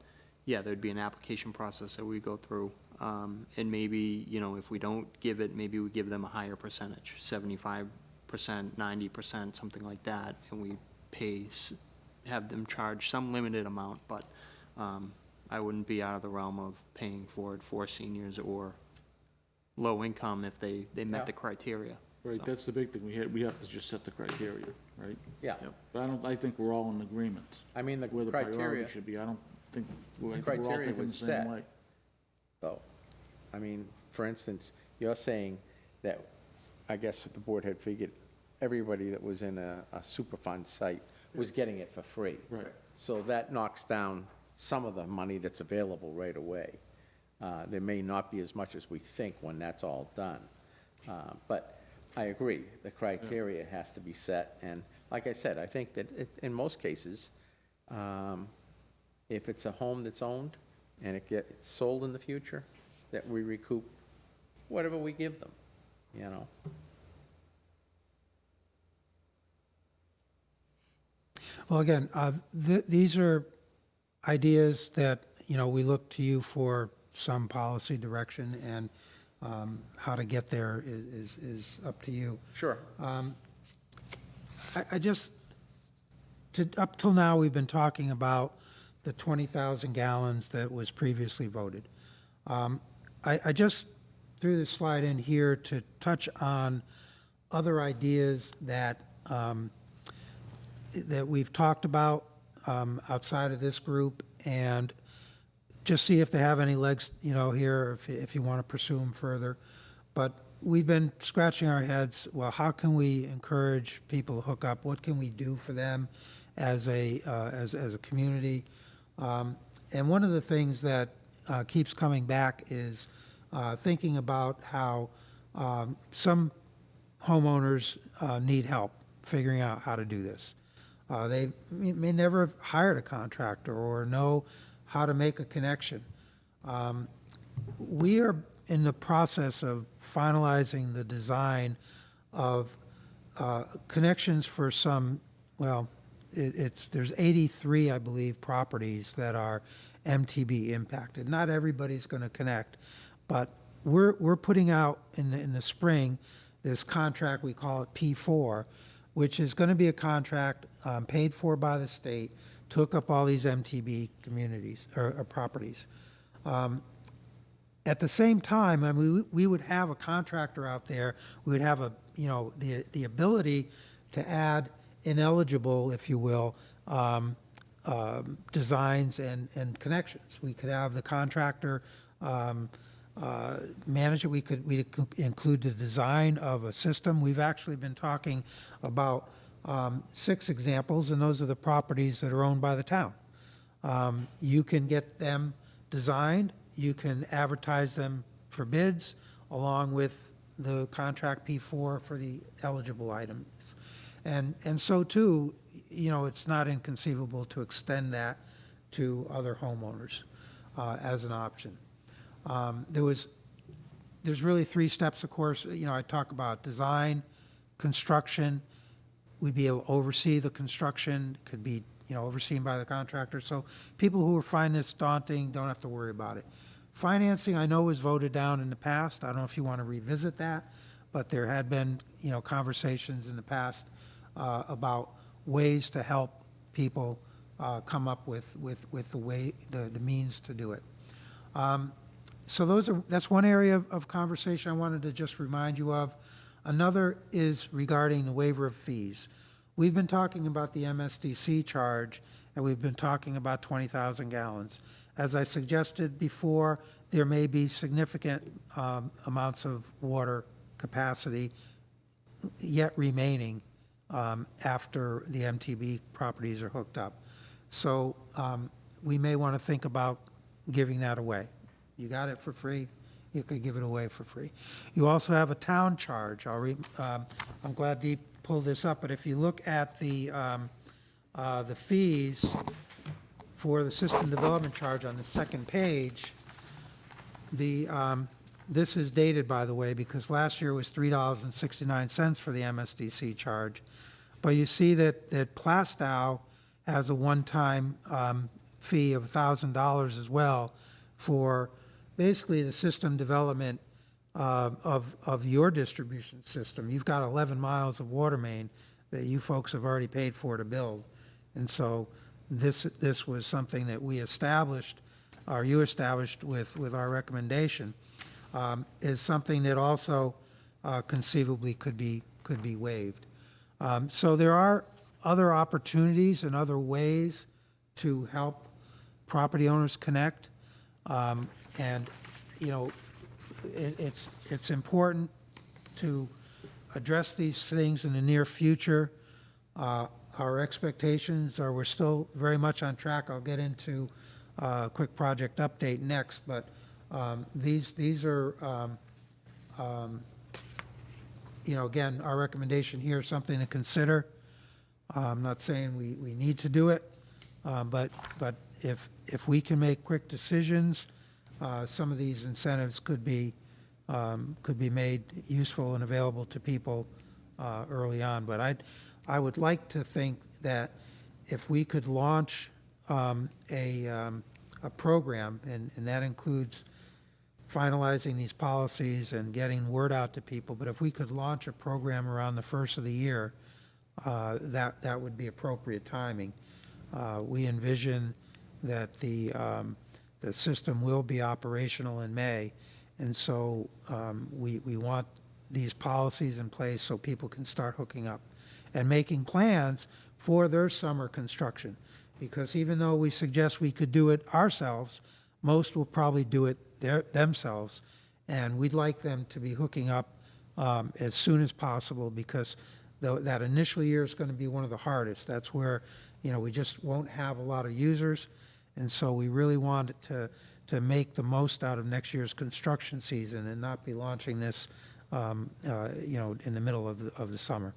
yeah, there'd be an application process that we go through. And maybe, you know, if we don't give it, maybe we give them a higher percentage, 75%, 90%, something like that, and we have them charge some limited amount, but I wouldn't be out of the realm of paying for it for seniors or low income if they met the criteria. Right, that's the big thing. We have to just set the criteria, right? Yeah. But I think we're all in agreement I mean, the where the priority criteria, should be. I think we're all criteria thinking the was same set. way. though. I mean, for instance, you're saying that, I guess the board had figured everybody that was in a Superfund site was getting it for free. Right. So that knocks down some of the money that's available right away. There may not be as much as we think when that's all done. But I agree, the criteria has to be set, and like I said, I think that in most cases, if it's a home that's owned and it gets sold in the future, that we recoup whatever we give them, you know? Well, again, these are ideas that, you know, we look to you for some policy direction, and how to get there is up to you. Sure. I just, up till now, we've been talking about the 20,000 gallons that was previously voted. I just threw this slide in here to touch on other ideas that, that we've talked about outside of this group, and just see if they have any legs, you know, here, if you want to pursue them further. But we've been scratching our heads, well, how can we encourage people to hook up? What can we do for them as a community? And one of the things that keeps coming back is thinking about how some homeowners need help figuring out how to do this. They may never have hired a contractor or know how to make a connection. We are in the process of finalizing the design of connections for some, well, there's 83, I believe, properties that are MTB impacted. Not everybody's going to connect, but we're putting out in the spring this contract, we call it P4, which is going to be a contract paid for by the state to hook up all these MTB communities or properties. At the same time, I mean, we would have a contractor out there. We would have the ability to add ineligible, if you will, designs and connections. We could have the contractor manage it. We could include the design of a system. We've actually been talking about 6 examples, and those are the properties that are owned by the town. You can get them designed, you can advertise them for bids, along with the contract P4 for the eligible items. And so too, you know, it's not inconceivable to extend that to other homeowners as an option. There's really 3 steps, of course. You know, I talk about design, construction. We'd be able to oversee the construction, could be, you know, overseen by the contractor. So people who find this daunting don't have to worry about it. Financing, I know, was voted down in the past. I don't know if you want to revisit that, but there had been, you know, conversations in the past about ways to help people come up with the way, the means to do it. So that's one area of conversation I wanted to just remind you of. Another is regarding the waiver of fees. we've been talking about the MSDC charge, and we've been talking about 20,000 gallons. As I suggested before, there may be significant amounts of water capacity yet remaining after the MTB properties are hooked up. So we may want to think about giving that away. You got it for free, you could give it away for free. You also have a town charge. I'm glad Dee pulled this up, but if you look at the fees for the system development charge on the second page, this is dated, by the way, because last year was $3.69 for the MSDC charge. But you see that Plaistow has a one-time fee of $1,000 as well for basically the system development of your distribution system. You've got 11 miles of water main that you folks have already paid for to build. And so this was something that we established, or you established with our recommendation, is something that also conceivably could be waived. So there are other opportunities and other ways to help property owners connect. And, you know, it's important to address these things in the near future. Our expectations are we're still very much on track. I'll get into a quick project update next, but these are, you know, again, our recommendation here is something to consider. I'm not saying we need to do it, but if we can make quick decisions, some of these incentives could be made useful and available to people early on. But I would like to think that if we could launch a program, and that includes finalizing these policies and getting word out to people, but if we could launch a program around the first of the year, that would be appropriate timing. We envision that the system will be operational in May, and so we want these policies in place so people can start hooking up and making plans for their summer construction. Because even though we suggest we could do it ourselves, most will probably do it themselves, and we'd like them to be hooking up as soon as possible, because that initial year is going to be one of the hardest. That's where, you know, we just won't have a lot of users, and so we really want it to make the most out of next year's construction season and not be launching this, you know, in the middle of the summer.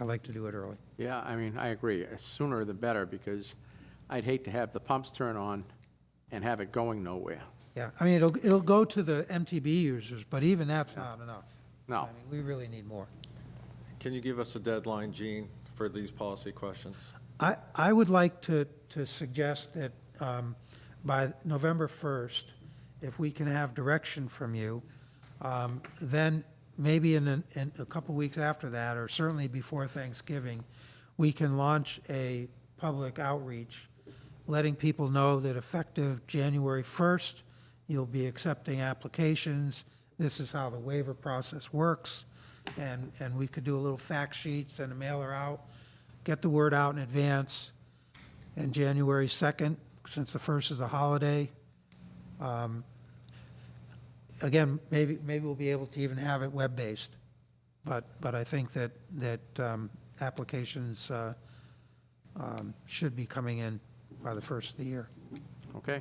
I'd like to do it early. Yeah, I mean, I agree. Sooner the better, because I'd hate to have the pumps turn on and have it going nowhere. Yeah, I mean, it'll go to the MTB users, but even that's not enough. No. I mean, we really need more. Can you give us a deadline, Gene, for these policy questions? I would like to suggest that by November 1st, if we can have direction from you, then maybe in a couple weeks after that, or certainly before Thanksgiving, we can launch a public outreach, letting people know that effective January 1st, you'll be accepting applications. This is how the waiver process works. And we could do a little fact sheet, send a mailer out, get the word out in advance. And January 2nd, since the 1st is a holiday, again, maybe we'll be able to even have it web-based. But I think that applications should be coming in by the 1st of the year. Okay?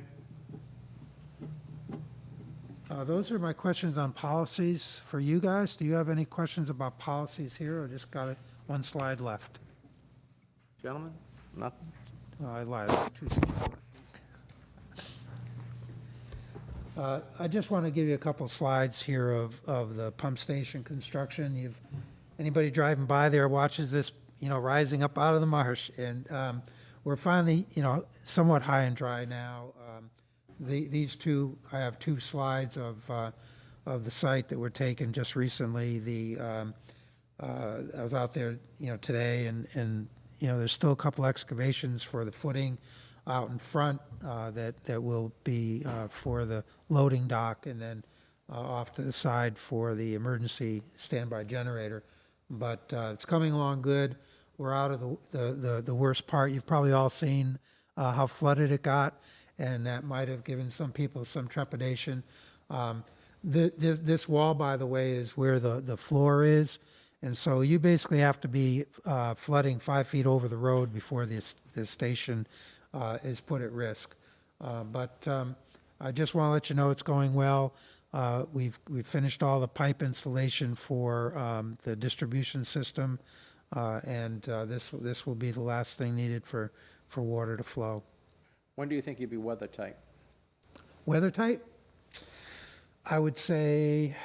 Those are my questions on policies for you guys. Do you have any questions about policies here, or just got one slide left? Gentlemen? Nothing? I lied, two slides. I just want to give you a couple slides here of the pump station construction. Anybody driving by there watches this, you know, rising up out of the marsh, and we're finally, you know, somewhat high and dry now. These two, I have two slides of the site that were taken just recently. I was out there, you know, today, and you know, there's still a couple excavations for the footing out in front that will be for the loading dock, and then off to the side for the emergency standby generator. But it's coming along good. we're out of the worst part. You've probably all seen how flooded it got, and that might have given some people some trepidation. This wall, by the way, is where the floor is, and so you basically have to be flooding 5 feet over the road before this station is put at risk. But I just want to let you know it's going well. We've finished all the pipe installation for the distribution system, and this will be the last thing needed for water to flow. When do you think you'd be weather tight? Weather tight? I would say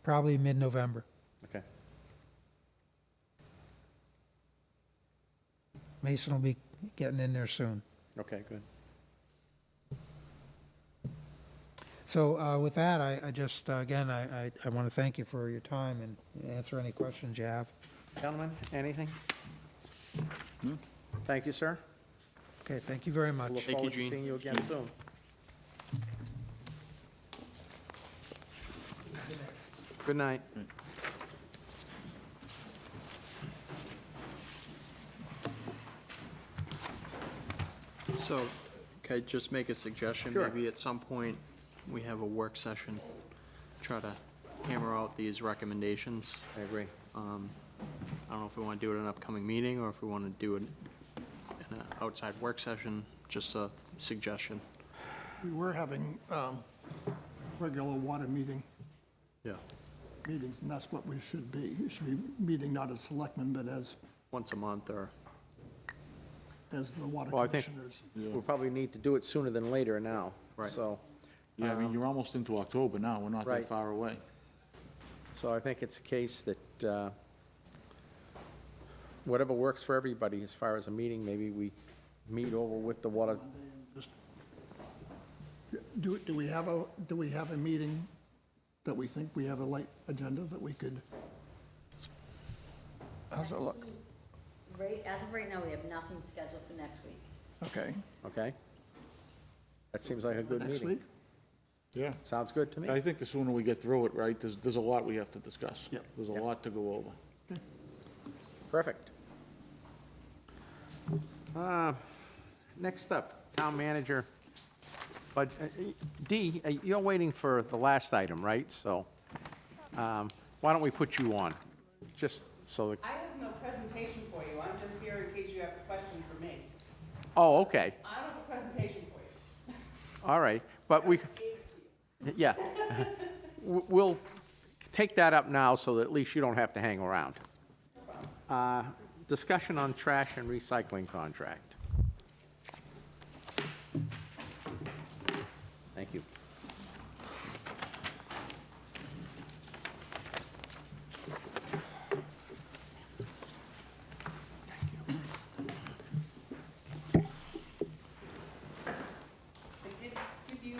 probably mid-November. Okay. Mason will be getting in there soon. Okay, good. So with that, I just, again, I want to thank you for your time and answer any questions you have. Gentlemen, anything? Thank you, sir. Okay, thank you very much. Look Thank you, forward to Gene. seeing you again soon. Good night. So, could I just make a suggestion? Sure. Maybe at some point, we have a work session, try to hammer out these recommendations. I agree. I don't know if we want to do it in an upcoming meeting, or if we want to do it in an outside work session, just a suggestion. We were having regular water meetings, Yeah. and that's what we should be. We should be meeting not as selectmen, but as Once a month, or, the water Well, I think commissioners. we'll probably need to do it sooner than later now. Right. So, Yeah, I mean, you're almost into October now, we're not Right. that far away. so I think it's a case that whatever works for everybody as far as a meeting, maybe we meet over with the water. Do we have a meeting that we think we have a light agenda that we could? How's it look? As of right now, we have nothing scheduled for next week. Okay. Okay? That seems like a good Next meeting. week? Yeah. Sounds good to me. I think the sooner we get through it, right, there's a lot we have to discuss. Yep. There's a lot to go over. Perfect. Next up, town manager. But Dee, you're waiting for the last item, right? So why don't we put you on? Just so, I have no presentation for you, I'm just here in case you have a question for me. oh, okay, I don't have a presentation for you. all right. But we, I gave it to you. yeah. We'll take that up now so that at least you don't have to hang around. Discussion on trash and recycling contract. Thank you. I did give you,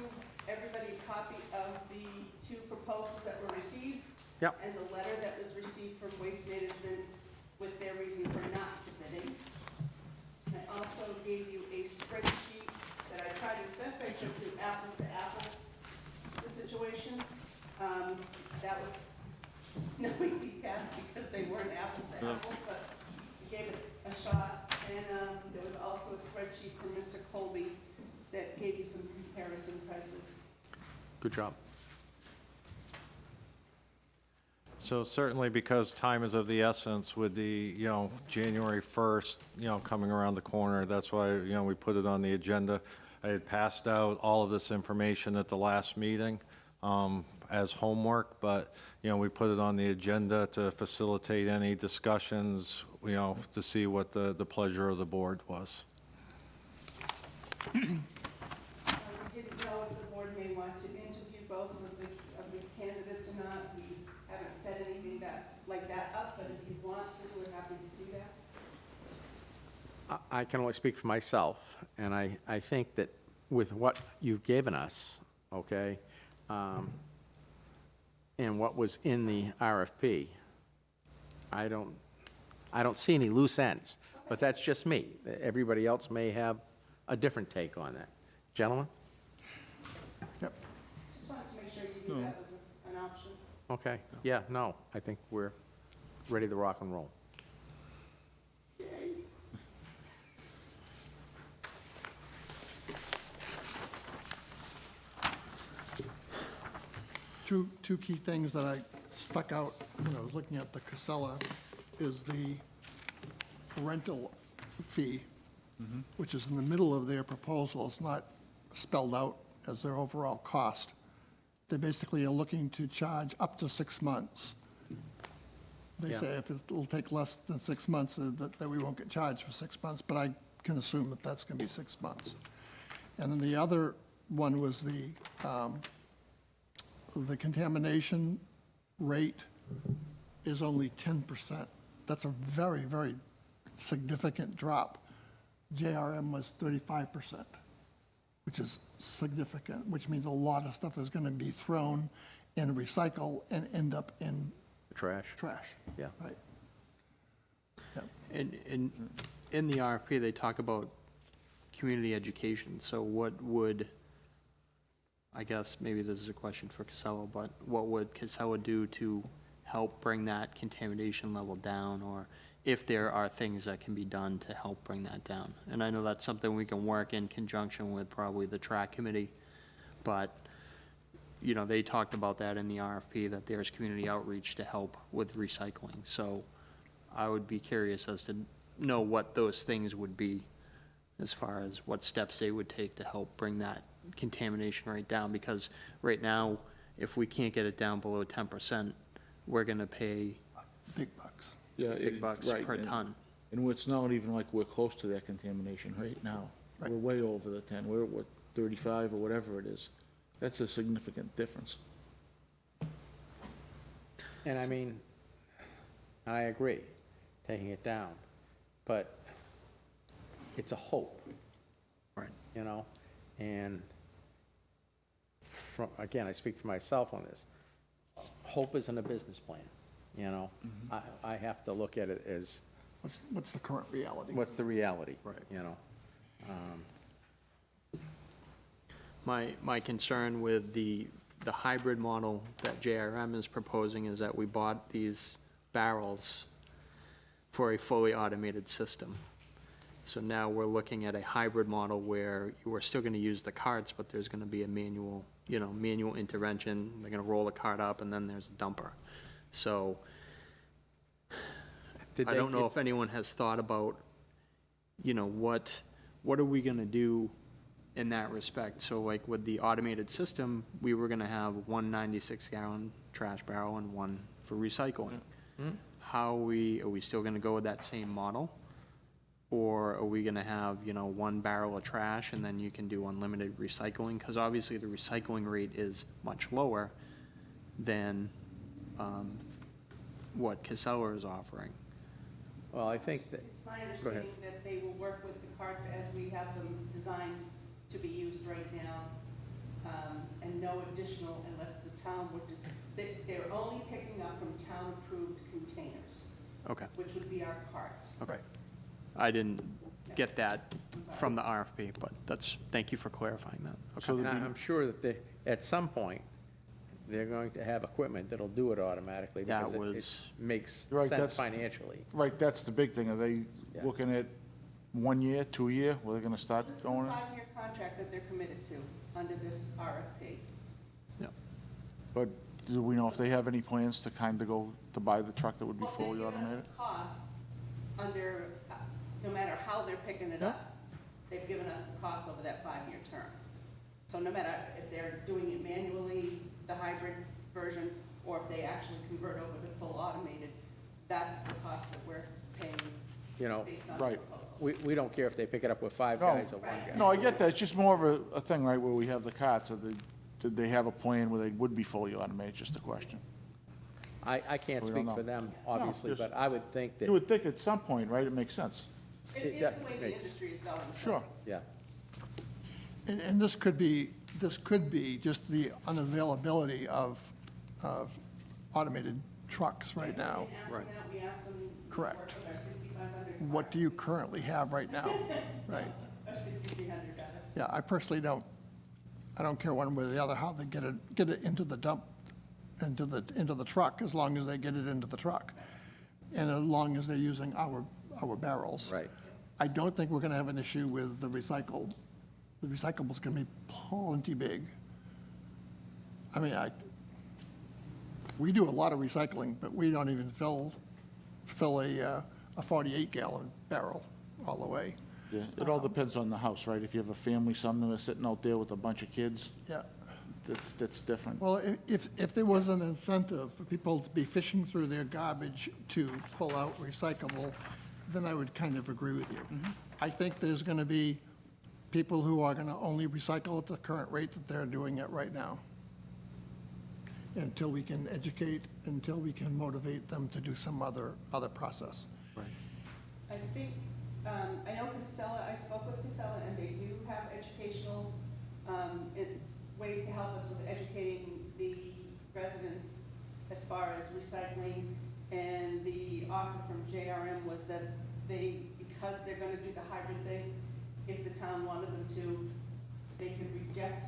everybody, a copy of the two proposals that were received. Yep. And the letter that was received from Waste Management with their reason for not submitting. I also gave you a spreadsheet that I tried as best I could to apples, the situation. That was no easy task because they weren't apples to apples, but we gave it a shot. And there was also a spreadsheet from Mr. Colby that gave you some comparison prices. Good job. So certainly because time is of the essence with the, January 1st, coming around the corner, that's why, we put it on the agenda. I had passed out all of this information at the last meeting as homework, but, we put it on the agenda to facilitate any discussions, to see what the pleasure of the board was. We didn't know if the board may want to interview both of the candidates or not. We haven't set anything like that up, but if you want to, we're happy to do that. I can only speak for myself, and I think that with what you've given us, okay, and what was in the RFP, I don't see any loose ends, but that's just me. Everybody else may have a different take on that. Gentlemen? Yep. Just wanted to make sure you knew that was an option. Okay, yeah, no, I think we're ready to rock and roll. Two key things that I stuck out when I was looking at the Casella is the rental fee, which is in the middle of their proposal. It's not spelled out as their overall cost. They basically are looking to charge up to 6 months. They Yeah. say if it'll take less than 6 months, that we won't get charged for 6 months, but I can assume that that's going to be 6 months. And then the other one was the contamination rate is only 10%. That's a very, very significant drop. JRM was 35%, which is significant, which means a lot of stuff is going to be thrown and recycled and end up in Trash. trash. Yeah. Right. Yeah. And in the RFP, they talk about community education. So what would, I guess maybe this is a question for Casella, but what would Casella do to help bring that contamination level down? Or if there are things that can be done to help bring that down? And I know that's something we can work in conjunction with probably the track committee, but, you know, they talked about that in the RFP, that there's community outreach to help with recycling. So I would be curious as to know what those things would be, as far as what steps they would take to help bring that contamination rate down, because right now, if we can't get it down below 10%, we're gonna pay Big bucks. Yeah, big bucks right, per and- ton. And it's not even like we're close to that contamination right now. Right. We're way over the 10, we're, what, 35 or whatever it is. That's a significant difference. And I mean, I agree, taking it down, but it's a hope. Right. You know, and from, again, I speak for myself on this. Hope isn't a business plan, you know? I have to look at it as, What's the current reality? what's the reality? Right. You know? My concern with the hybrid model that JRM is proposing is that we bought these barrels for a fully automated system. So now we're looking at a hybrid model where we're still gonna use the carts, but there's gonna be a manual, manual intervention. They're gonna roll the cart up and then there's a dumper. So I don't know if anyone has thought about, what are we gonna do in that respect? So like with the automated system, we were gonna have one 96-gallon trash barrel and one for recycling. Are we still gonna go with that same model? Or are we gonna have, one barrel of trash and then you can do unlimited recycling? Because obviously the recycling rate is much lower than what Casella is offering. Well, I think that, It's my Go ahead. understanding that they will work with the carts as we have them designed to be used right now, and no additional unless the town would, they're only picking up from town-approved containers, Okay, which would be our carts. okay. I didn't get that from the RFP, but thank you for clarifying that. So and there'd be- I'm sure that they, at some point, they're going to have equipment that'll do it automatically That because it was- makes Right, sense that's- financially. Right, that's the big thing. Are they Yeah. looking at 1 year, 2 year? Were they gonna start This is a going? 5-year contract that they're committed to under this RFP. Yeah. But do we know if they have any plans to kind of go to buy the truck that would be Well, fully they've given automated? us the cost under, no matter how they're picking it up, they've given us the cost over that 5-year term. So no matter if they're doing it manually, the hybrid version, or if they actually convert over to full automated, that's the cost that we're paying You know, based on the Right. proposal. we don't care if they pick it up with 5 No. guys or 1 guy. No, I get that. It's just more of a thing, right, where we have the carts. Did they have a plan where they would be fully automated? Just a question. I can't We don't speak know. for them, obviously, just- but I would think You that, would think at some point, right, it makes sense. It It is that the way the makes- industry is going. so- Sure. yeah. And this could be just the unavailability of automated trucks right now. We asked them that, we asked them. Correct. With our 6,500 What do you currently have right now? Right. Our 6,300 got it. Yeah, I personally don't care one way or the other how they get it into the dump, into the truck, as long as they get it into the truck. and as long as they're using our barrels. Right. I don't think we're gonna have an issue with the recycled. The recyclable's gonna be plenty big. I mean, we do a lot of recycling, but we don't even fill a 48-gallon barrel all the way. Yeah, it all depends on the house, right? If you have a family, some that are sitting out there with a bunch of kids, Yeah. that's different. Well, if there was an incentive for people to be fishing through their garbage to pull out recyclable, then I would kind of agree with you. I think there's going to be people who are going to only recycle at the current rate that they're doing it right now. Until we can educate, until we can motivate them to do some other process. I think, I know Casella, I spoke with Casella, and they do have educational ways to help us with educating the residents as far as recycling. And the offer from JRM was that because they're gonna do the hybrid thing, if the town wanted them to, they could reject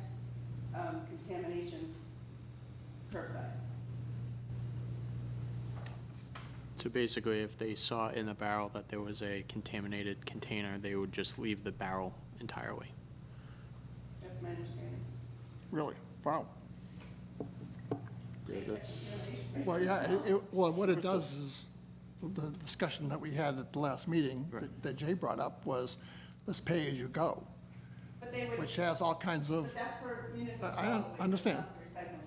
contamination curbside. So basically, if they saw in the barrel that there was a contaminated container, they would just leave the barrel entirely. That's my understanding. Really? Wow. Yeah, that's, Well, yeah, well, what it does is, the discussion that we had at the last meeting that Jay brought up was this pay-as-you-go, But they would, which has all kinds of, but that's for municipal. I solid waste, understand. not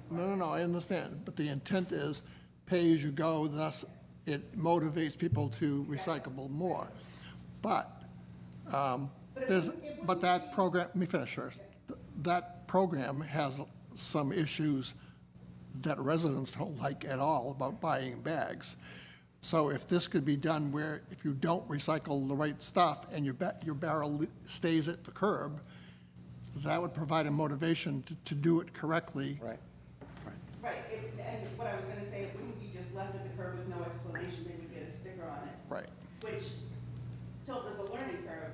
for recycling. no, I understand, but the intent is pay-as-you-go, thus it motivates people to recycle more. But, but that program, let me finish first. That program has some issues that residents don't like at all about buying bags. So if this could be done where if you don't recycle the right stuff and your barrel stays at the curb, that would provide a motivation to do it correctly. Right. Right, and what I was gonna say, it wouldn't be just left at the curb with no explanation, they would get a sticker on it. Right. Which, till there's a learning curve,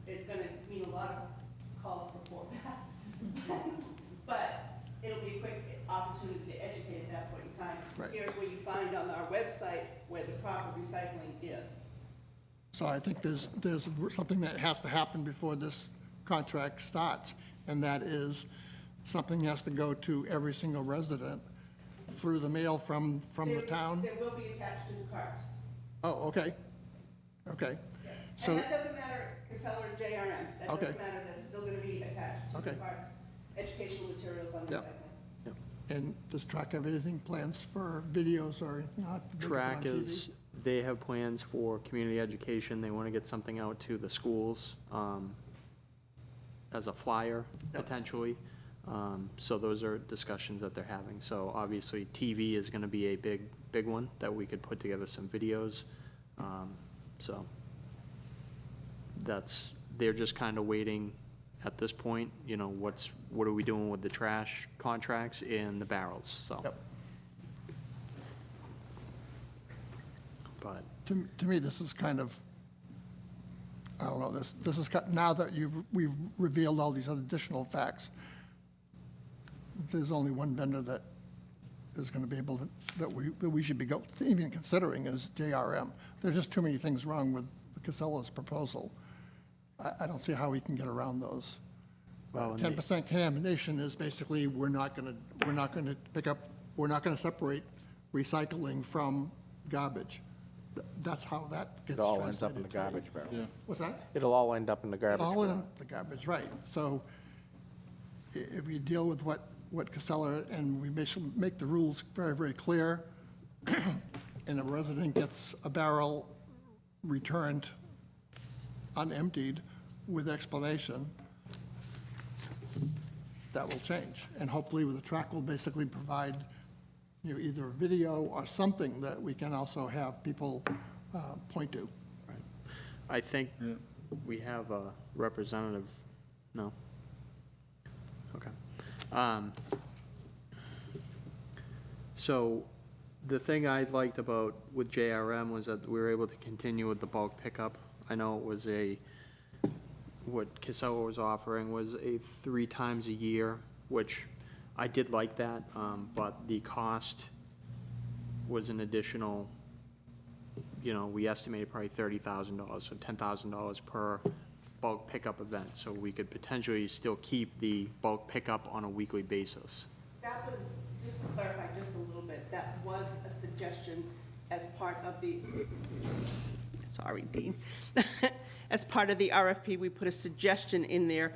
it's gonna mean a lot of calls for poor paths. But it'll be a quick opportunity to educate at that point in time. Right. Here's where you find on our website where the proper recycling is. So I think there's something that has to happen before this contract starts, and that is something has to go to every single resident through the mail from the town. There will be attached to the carts. Oh, okay, okay. So, And that doesn't matter, Casella or JRM, that Okay. doesn't matter, that's still gonna be attached to the Okay. carts. Educational materials on Yeah. recycling. and does Track have anything, plans for videos or anything? Not to put on Track TV? is, they have plans for community education. They want to get something out to the schools as a flyer, Yep. potentially. So those are discussions that they're having. So obviously, TV is going to be a big one that we could put together some videos. So they're just kind of waiting at this point, what are we doing with the trash contracts and the barrels, so. Yep. But, To me, this is kind of, I don't know, this is, now that we've revealed all these additional facts, there's only one vendor that is going to be able to, that we should be even considering is JRM. There's just too many things wrong with Casella's proposal. I don't see how we can get around those. Well, and 10% contamination is basically, we're not going to pick up, we're not going to separate recycling from garbage. That's how that gets It all ends up in the translated. garbage barrel. yeah. What's that? It'll all end up in the garbage All in barrel. the garbage, right. So if we deal with what Casella, and we make the rules very, very clear, and a resident gets a barrel returned unemptied with explanation, that will change. And hopefully with the track will basically provide, either a video or something that we can also have people point to. I think we have a representative, no? Okay. So the thing I liked about with JRM was that we were able to continue with the bulk pickup. I know it was what Casella was offering was 3 times a year, which I did like that, but the cost was an additional we estimated probably $30,000, so $10,000 per bulk pickup event. So we could potentially still keep the bulk pickup on a weekly basis. That was, just to clarify just a little bit, that was a suggestion as part of the, sorry, Dean. As part of the RFP, we put a suggestion in there.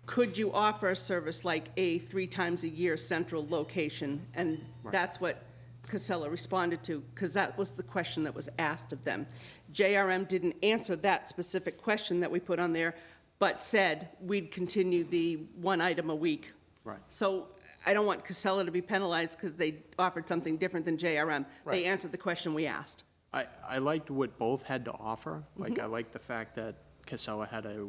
Could you offer a service like a 3 times a year central location? And that's what Casella responded to, because that was the question that was asked of them. JRM didn't answer that specific question that we put on there, but said we'd continue the 1 item a week. Right. So I don't want Casella to be penalized because they offered something different than JRM. Right. They answered the question we asked. I liked what both had to offer. Like, I liked the fact that Casella had a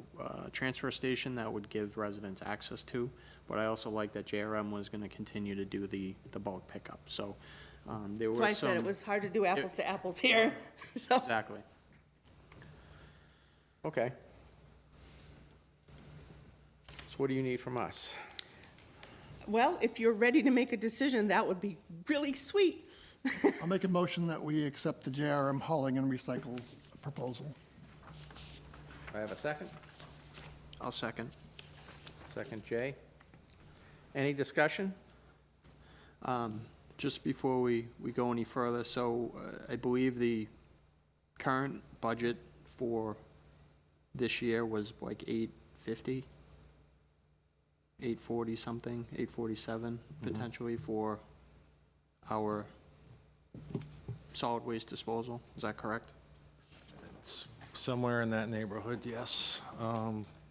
transfer station that would give residents access to, but I also liked that JRM was going to continue to do the bulk pickup. So there were That's why I some. said it was hard to do apples to apples here. So, Exactly. Okay. So what do you need from us? well, if you're ready to make a decision, that would be really sweet. I'll make a motion that we accept the JRM hauling and recycle proposal. I have a second. I'll second. Second, Jay. Any discussion? Just before we go any further, so I believe the current budget for this year was like 850, 840 something, 847 potentially for our solid waste disposal. Is that correct? It's somewhere in that neighborhood, yes.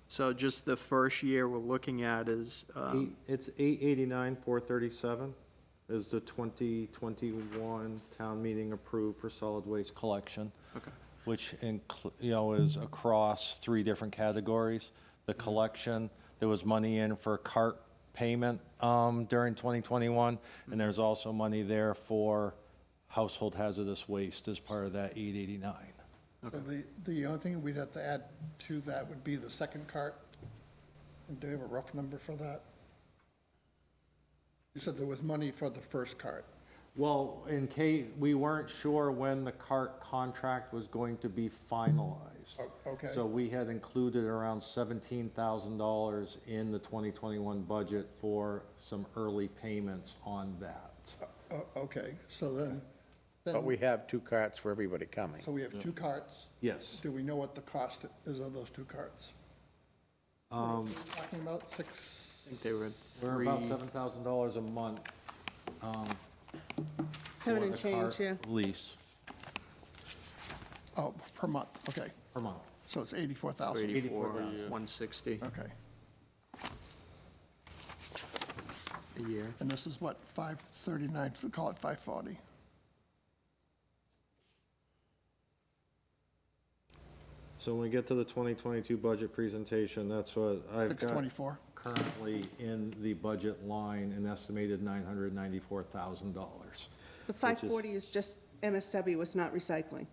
So just the first year we're looking at is, It's 889, 437 is the 2021 town meeting approved for solid waste collection. Okay. Which is across 3 different categories. The collection, there was money in for cart payment during 2021, and there's also money there for household hazardous waste as part of that 889. So the only thing we'd have to add to that would be the second cart. Do you have a rough number for that? You said there was money for the first cart. Well, in case, we weren't sure when the cart contract was going to be finalized. Oh, okay. So we had included around $17,000 in the 2021 budget for some early payments on that. Okay, so then, But we have 2 carts for everybody coming. so we have 2 carts. Yes. Do we know what the cost is of those 2 carts? Talking about I think they were We're about three, $7,000 a month. 7 for and the change, cart yeah. Lease Oh, per month, okay. per month. So it's 84,000. 84, 84,000. 160 Okay. a year. And this is what, 539, call it 540. So when we get to the 2022 budget presentation, that's what I've got 624. currently in the budget line, an estimated $994,000. The 540 is just MSW, was not recycling.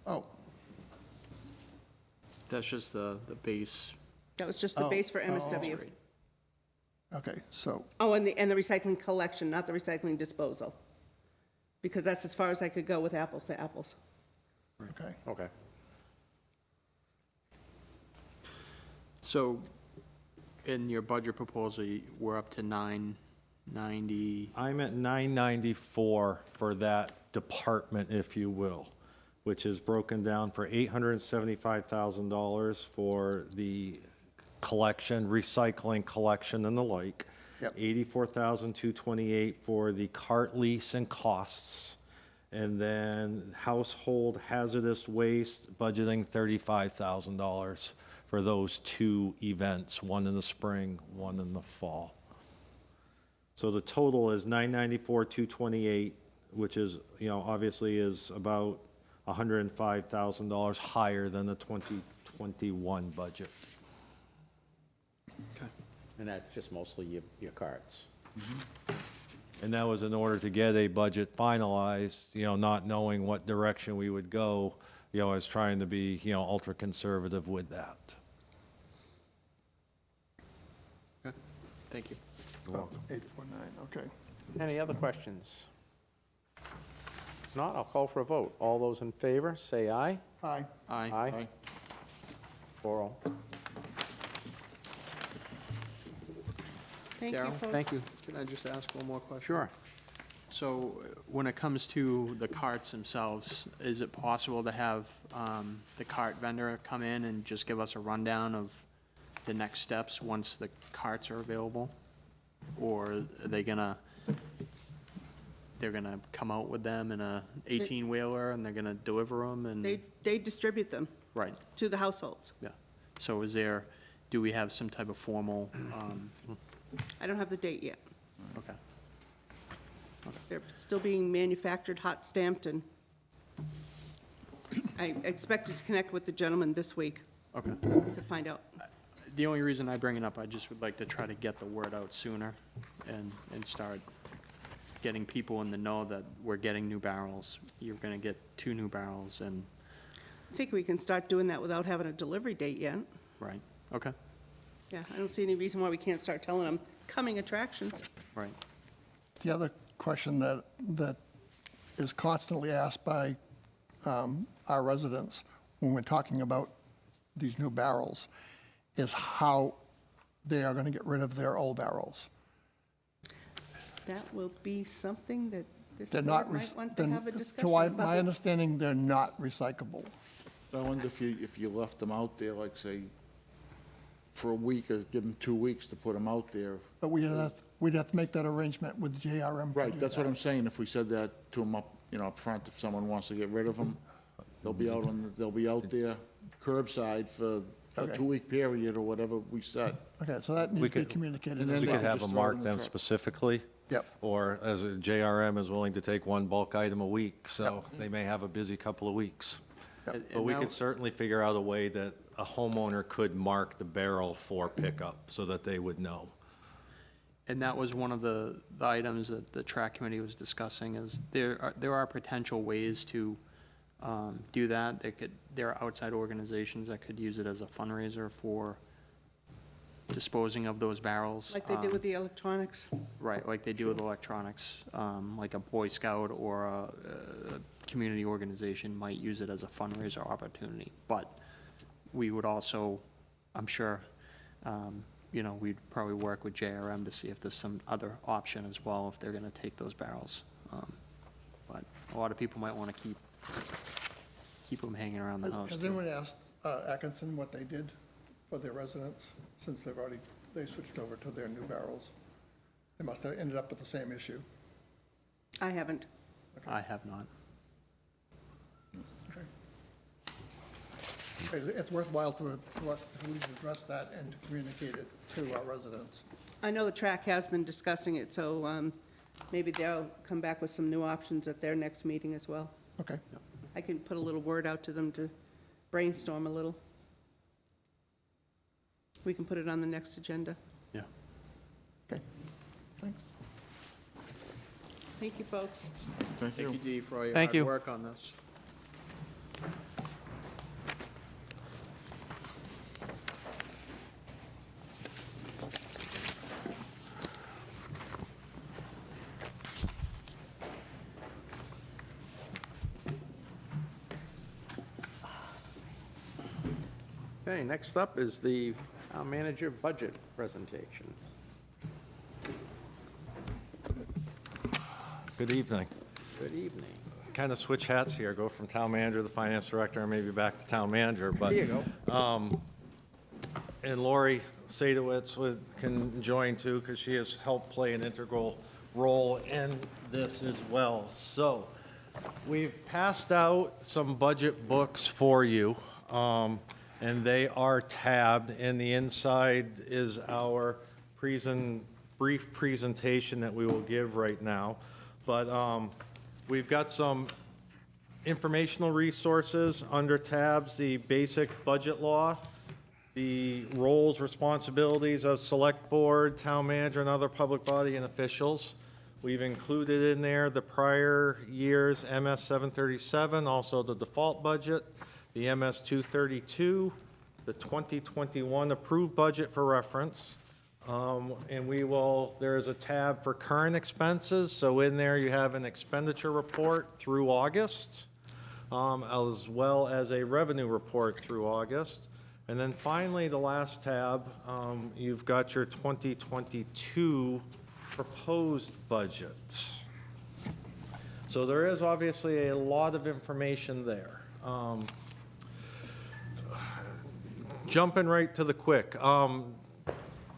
Oh, That's just the base. That was just the Oh, base for oh, MSW. rate. okay, so, Oh, and the recycling collection, not the recycling disposal. Because that's as far as I could go with apples to apples. okay. Okay. So in your budget proposal, we're up to 990. I'm at 994 for that department, if you will, which is broken down for $875,000 for the collection, recycling collection and the like. Yep. 84,228 for the cart lease and costs. And then household hazardous waste, budgeting $35,000 for those 2 events, one in the spring, one in the fall. So the total is 994,228, which is, obviously is about $105,000 higher than the 2021 budget. And that's just mostly your carts. And that was in order to get a budget finalized, not knowing what direction we would go. I was trying to be, ultra conservative with that. Okay, thank you. Oh, 849, okay. Any other questions? not, I'll call for a vote. All those in favor, say aye. Aye. Aye. Aye. 4-0. Thank you, Darryl, folks. Thank you. Can I just ask one more question? Sure. So when it comes to the carts themselves, is it possible to have the cart vendor come in and just give us a rundown of the next steps once the carts are available? Or are they they're gonna come out with them in a 18-wheeler and they're gonna deliver them and? They distribute them Right, to the households. yeah. So do we have some type of formal, I don't have the date yet. okay. They're still being manufactured, hot stamped, and I expected to connect with the gentleman this week Okay. to find out. The only reason I bring it up, I just would like to try to get the word out sooner and start getting people in the know that we're getting new barrels. You're gonna get 2 new barrels and, I think we can start doing that without having a delivery date yet. right, okay, Yeah, I don't see any reason why we can't start telling them coming attractions. right. The other question that is constantly asked by our residents when we're talking about these new barrels is how they are going to get rid of their old barrels. That will be something that this They're board not, might want to have a discussion to my about. understanding, they're not recyclable. I wonder if you left them out there, like, say, for a week, or give them 2 weeks to put them out there. But we'd have to make that arrangement with JRM. to Right, do that's what that. I'm saying, if we said that to them up front, if someone wants to get rid of them, they'll be out there curbside for a Okay. 2-week period or whatever we set. Okay, so that needs to be could- communicated And as then We well. could have just them throw it mark in the them truck. specifically. Yep. Or as a JRM is willing to take one bulk item a week, so they may have a busy couple of weeks. And- But we and could now- certainly figure out a way that a homeowner could mark the barrel for pickup so that they would know. And that was one of the items that the track committee was discussing, is there are potential ways to do that. There are outside organizations that could use it as a fundraiser for disposing of those barrels. Like they did with the electronics. Right, like they do with electronics, like a Boy Scout or a community organization might use it as a fundraiser opportunity. But we would also, I'm sure, we'd probably work with JRM to see if there's some other option as well, if they're gonna take those barrels. But a lot of people might wanna keep them hanging around the house. Has too. anyone asked Atkinson what they did for their residents since they switched over to their new barrels? They must have ended up with the same issue. I haven't. I have not. Okay. It's worthwhile to us to at least address that and to communicate it to our residents. I know the track has been discussing it, so maybe they'll come back with some new options at their next meeting as well. Okay. I can put a little word out to them to brainstorm a little. We can put it on the next agenda. Yeah. Okay. Thanks. Thank you, folks. Thank Thank you, you. Dee, for all your Thank hard you. work on this. Okay, next up is the town manager budget presentation. Good evening. Good evening. Kind of switch hats here, go from town manager to finance director, and maybe back to town manager, but. Here you go. And Lori Sadowitz can join too, because she has helped play an integral role in this as well. So, we've passed out some budget books for you, and they are tabbed, and the inside is our brief presentation that we will give right now. But we've got some informational resources under tabs, the basic budget law, the roles, responsibilities of select board, town manager, and other public body and officials. We've included in there the prior year's MS 737, also the default budget, the MS 232, the 2021 approved budget for reference, And there is a tab for current expenses, so in there you have an expenditure report through August, as well as a revenue report through August. And then finally, the last tab, you've got your 2022 proposed budget. So there is obviously a lot of information there. Jumping right to the quick.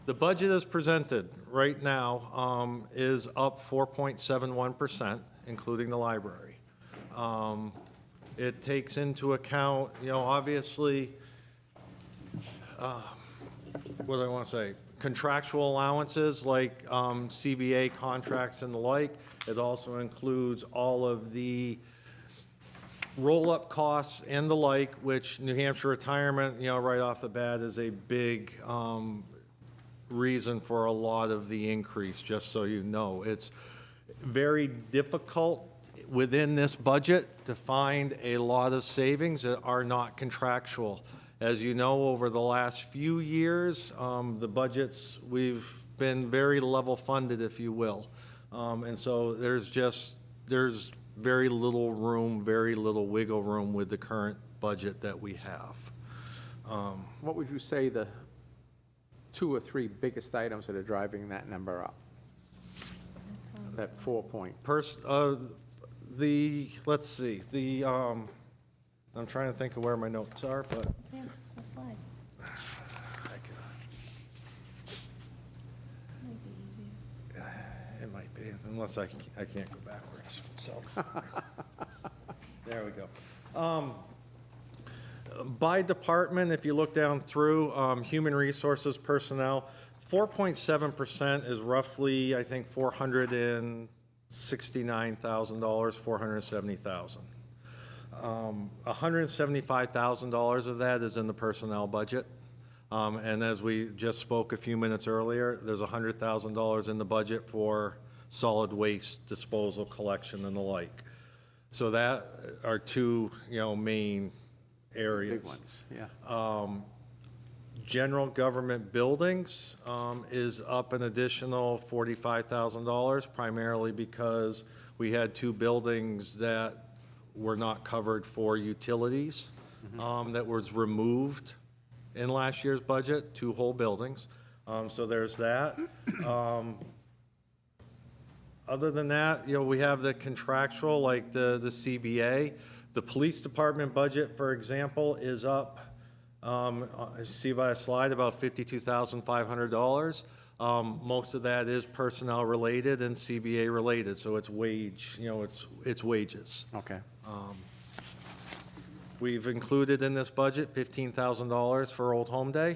The budget as presented right now is up 4.71%, including the library. It takes into account, obviously, what do I want to say? Contractual allowances like CBA contracts and the like. It also includes all of the roll-up costs and the like, which New Hampshire retirement, right off the bat is a big reason for a lot of the increase, just so you know. It's very difficult within this budget to find a lot of savings that are not contractual. As you know, over the last few years, the budgets, we've been very level funded, if you will. And so there's very little room, very little wiggle room with the current budget that we have. What would you say the 2 or 3 biggest items that are driving that number up? That 4 point. Let's see, I'm trying to think of where my notes are, but Yeah, it's a slide. it might be, unless I can't go backwards, so. There we go. By department, if you look down through, human resources personnel, 4.7% is roughly, I think, $469,000, $470,000. $175,000 of that is in the personnel budget. And as we just spoke a few minutes earlier, there's $100,000 in the budget for solid waste disposal, collection, and the like. So that are 2, main areas. Big ones, yeah. General government buildings is up an additional $45,000, primarily because we had 2 buildings that were not covered for utilities, that was removed in last year's budget, 2 whole buildings. So there's that. Other than that, we have the contractual, like the CBA. The police department budget, for example, is up, as you see by a slide, about $52,500. Most of that is personnel related and CBA related, so it's wage, it's wages. Okay. We've included in this budget $15,000 for Old Home Day,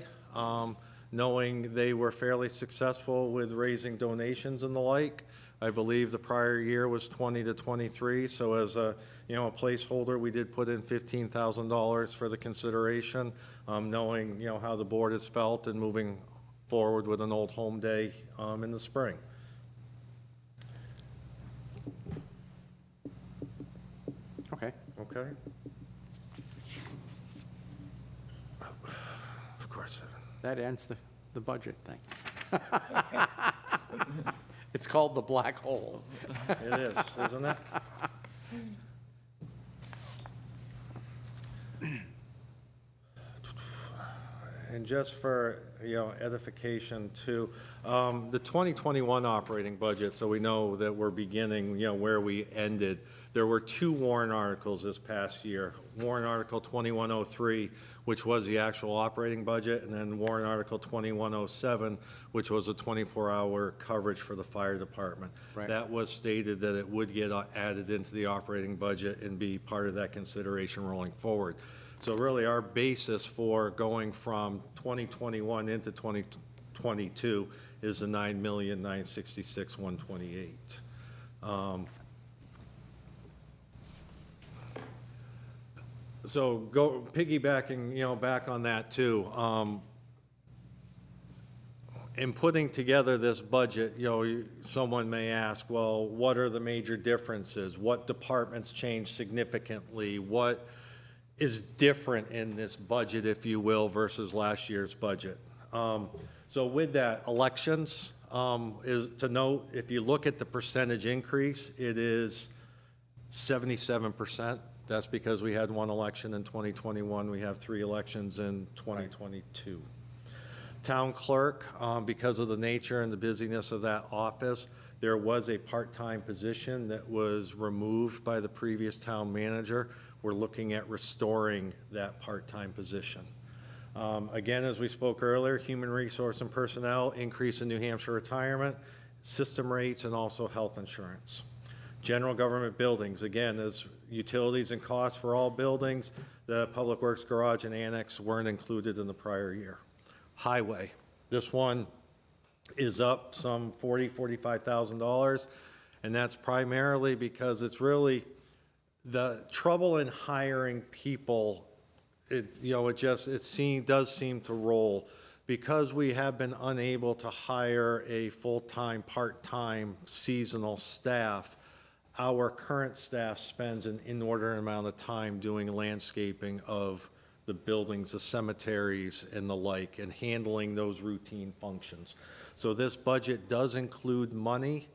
knowing they were fairly successful with raising donations and the like. I believe the prior year was 20 to 23, so as a placeholder, we did put in $15,000 for the consideration, knowing how the board has felt and moving forward with an Old Home Day in the spring. Okay. Okay. Of course. That ends the budget thing. It's called the black hole. It is, isn't it? And just for, edification too, the 2021 operating budget, so we know that we're beginning, where we ended. There were 2 warrant articles this past year. Warrant Article 2103, which was the actual operating budget, and then Warrant Article 2107, which was a 24-hour coverage for the fire department. Right. That was stated that it would get added into the operating budget and be part of that consideration rolling forward. So really, our basis for going from 2021 into 2022 is the $9,966,128. So piggybacking, back on that too. In putting together this budget, someone may ask, well, what are the major differences? What departments change significantly? What is different in this budget, if you will, versus last year's budget? So with that, elections is to note, if you look at the percentage increase, it is 77%. That's because we had one election in 2021. We have 3 elections in 2022. Town clerk, because of the nature and the busyness of that office, there was a part-time position that was removed by the previous town manager. We're looking at restoring that part-time position. Again, as we spoke earlier, human resource and personnel, increase in New Hampshire retirement, system rates, and also health insurance. General government buildings, again, as utilities and costs for all buildings, the Public Works garage and annex weren't included in the prior year. Highway, this one is up some $45,000, and that's primarily because it's really the trouble in hiring people. It does seem to roll because we have been unable to hire a full-time, part-time, seasonal staff. Our current staff spends an inordinate amount of time doing landscaping of the buildings, the cemeteries, and the like, and handling those routine functions. So this budget does include money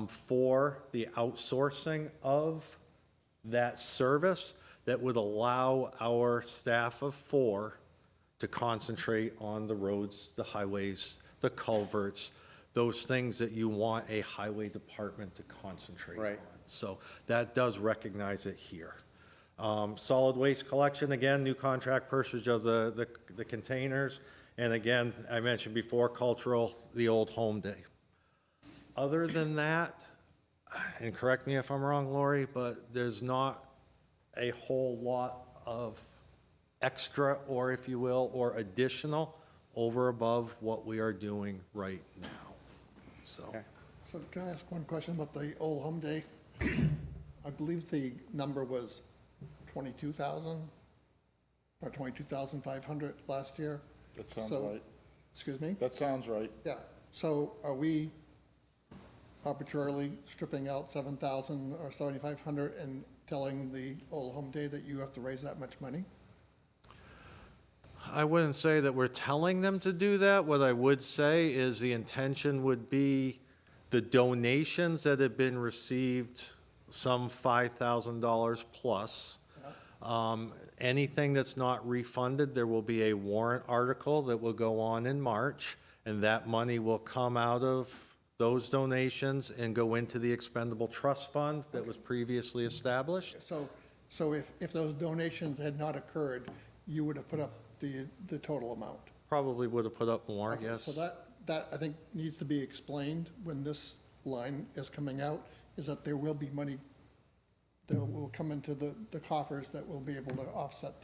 for the outsourcing of that service that would allow our staff of 4 to concentrate on the roads, the highways, the culverts, those things that you want a highway department to concentrate on. Right. So that does recognize it here. Solid waste collection, again, new contract purchase of the containers. And again, I mentioned before, cultural, the old home day. Other than that, and correct me if I'm wrong, Lori, but there's not a whole lot of extra, or if you will, or additional over above what we are doing right now. So, Okay. So can I ask one question about the Old Home Day? I believe the number was 22,000 or 22,500 last year. That sounds So- right. Excuse me? That sounds right. Yeah, so are we arbitrarily stripping out 7,000 or 7,500 and telling the Old Home Day that you have to raise that much money? I wouldn't say that we're telling them to do that. What I would say is the intention would be the donations that have been received, some $5,000 plus. Anything that's not refunded, there will be a warrant article that will go on in March, and that money will come out of those donations and go into the expendable trust fund that was previously established. So if those donations had not occurred, you would have put up the total amount? Probably would have put up more, Okay, yes. So that I think needs to be explained when this line is coming out, is that there will be money that will come into the coffers that will be able to offset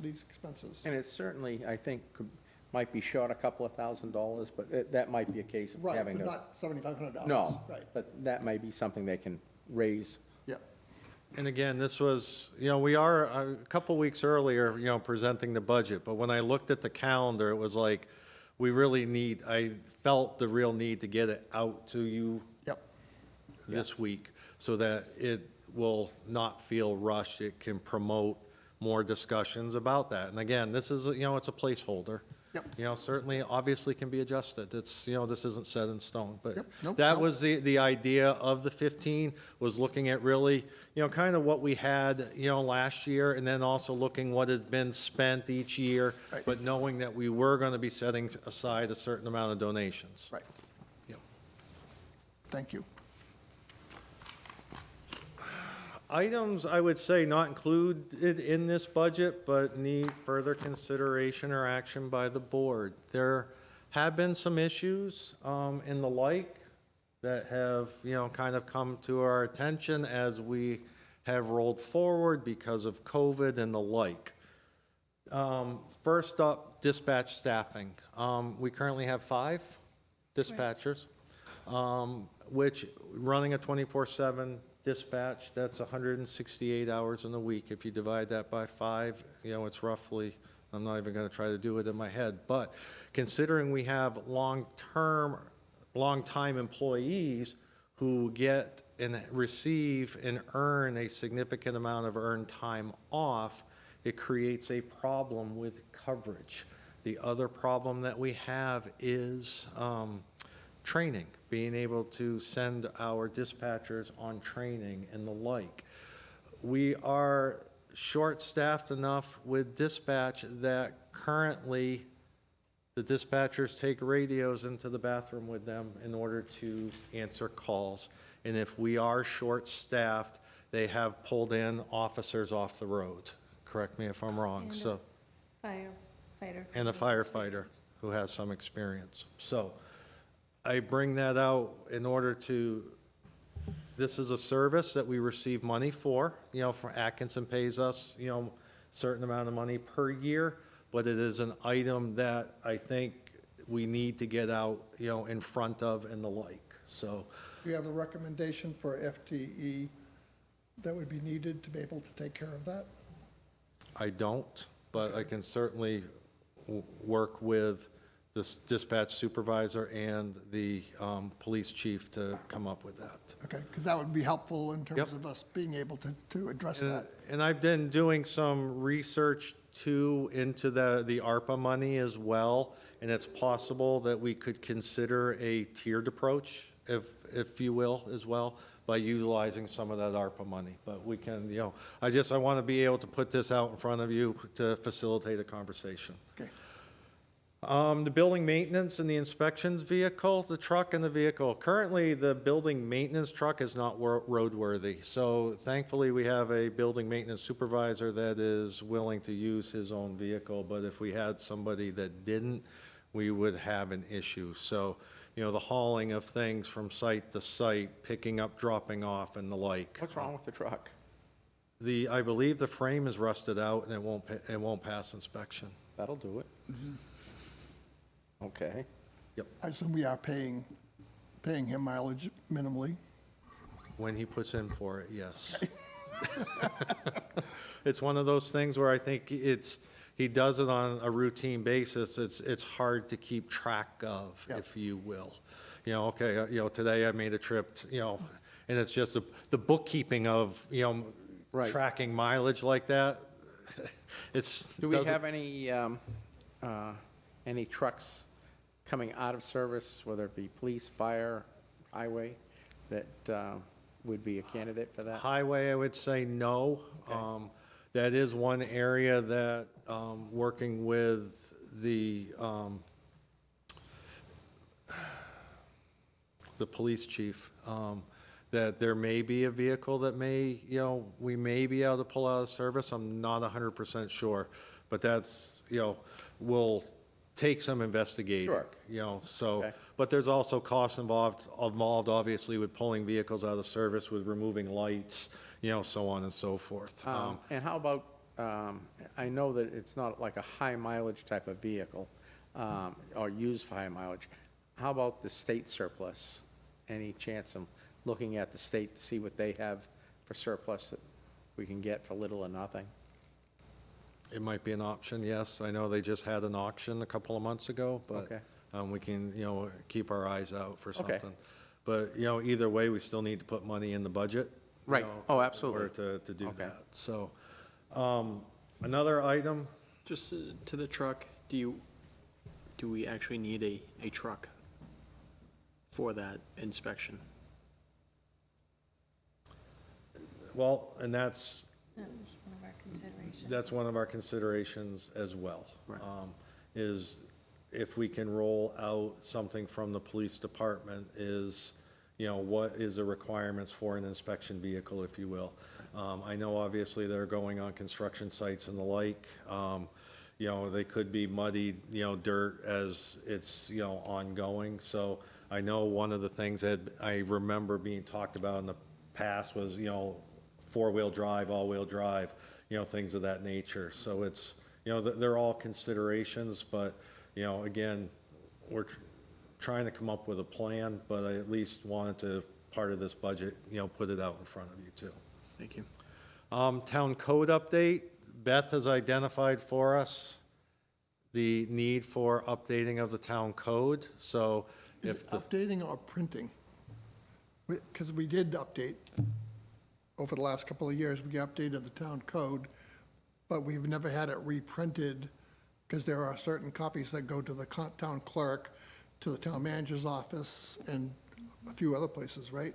these expenses. And it certainly, I think, might be short a couple of $1,000s, but that might be a case of Right, having but a... not $7,500. No, Right, but that may be something they can raise. yeah. And again, this was, we are a couple weeks earlier, presenting the budget, but when I looked at the calendar, it was like, I felt the real need to get it out to you Yep. this week so that it will not feel rushed. It can promote more discussions about that. And again, this is, it's a placeholder. Yep. Certainly, obviously can be adjusted. It's, this isn't set in stone. But Yep. Nope, that nope. was the idea of the 15, was looking at really, kind of what we had, last year, and then also looking what has been spent each year, Right. but knowing that we were going to be setting aside a certain amount of donations. Right, Yep. thank you. Items, I would say, not included in this budget, but need further consideration or action by the board. There have been some issues in the like that have, kind of come to our attention as we have rolled forward because of COVID and the like. First up, dispatch staffing. We currently have 5 dispatchers, which running a 24/7 dispatch, that's 168 hours in a week. If you divide that by 5, it's roughly, I'm not even going to try to do it in my head, but considering we have long-time employees who get and receive and earn a significant amount of earned time off, it creates a problem with coverage. The other problem that we have is training, being able to send our dispatchers on training and the like. We are short-staffed enough with dispatch that currently the dispatchers take radios into the bathroom with them in order to answer calls. And if we are short-staffed, they have pulled in officers off the road. Correct me if I'm wrong, so. Firefighter. And a firefighter who has some experience. So I bring that out in order to, this is a service that we receive money for, for Atkinson pays us, a certain amount of money per year, but it is an item that I think we need to get out, in front of and the like, so. Do you have a recommendation for FTE that would be needed to be able to take care of that? I don't, but I can certainly work with this dispatch supervisor and the police chief to come up with that. Okay, because that would be helpful in terms Yep. of us being able to address that. And I've been doing some research too into the ARPA money as well, and it's possible that we could consider a tiered approach, if you will, as well, by utilizing some of that ARPA money. But we can, I want to be able to put this out in front of you to facilitate a conversation. Okay. The building maintenance and the inspections vehicle, the truck and the vehicle. Currently, the building maintenance truck is not roadworthy. So thankfully, we have a building maintenance supervisor that is willing to use his own vehicle. But if we had somebody that didn't, we would have an issue. So, the hauling of things from site to site, picking up, dropping off, and the like. What's wrong with the truck? I believe the frame is rusted out and it won't pass inspection. That'll do it. Okay. I assume we are paying him mileage minimally. When he puts in for it, yes. It's one of those things where I think he does it on a routine basis. It's hard to keep track of, Yeah. if you will. Today I made a trip, and it's just the bookkeeping of, Right. tracking mileage like that. Do we have any trucks coming out of service, whether it be police, fire, highway, that would be a candidate for that? Highway, I would say no. Okay. That is one area that, working with the police chief, that there may be a vehicle that we may be able to pull out of service. I'm not 100% sure, but that's, will take some investigating. Sure. So, Okay. but there's also costs involved obviously with pulling vehicles out of service, with removing lights, so on and so forth. And how about, I know that it's not like a high mileage type of vehicle, or used for high mileage. How about the state surplus? Any chance of looking at the state to see what they have for surplus that we can get for little or nothing? It might be an option, yes. I know they just had an auction a couple of months ago, but Okay. we can, keep our eyes out for Okay. something. But, either way, we still need to put money in the budget. Right. Oh, absolutely. In order to do Okay. that. So, another item, Just to the truck, do we actually need a truck for that inspection? well, and that's That was one of our considerations. That's one of our considerations as well. Right. Is if we can roll out something from the police department is, what is the requirements for an inspection vehicle, if you will. I know obviously they're going on construction sites and the like. They could be muddied, dirt as it's, ongoing. So I know one of the things that I remember being talked about in the past was, four-wheel drive, all-wheel drive, things of that nature. So it's, they're all considerations, but, again, we're trying to come up with a plan, but I at least wanted to, part of this budget, put it out in front of you too. Thank you. Town code update, Beth has identified for us the need for updating of the town code, so Is if it the. updating or printing? Because we did update, over the last couple of years, we updated the town code, but we've never had it reprinted Because there are certain copies that go to the town clerk, to the town manager's office, and a few other places, right?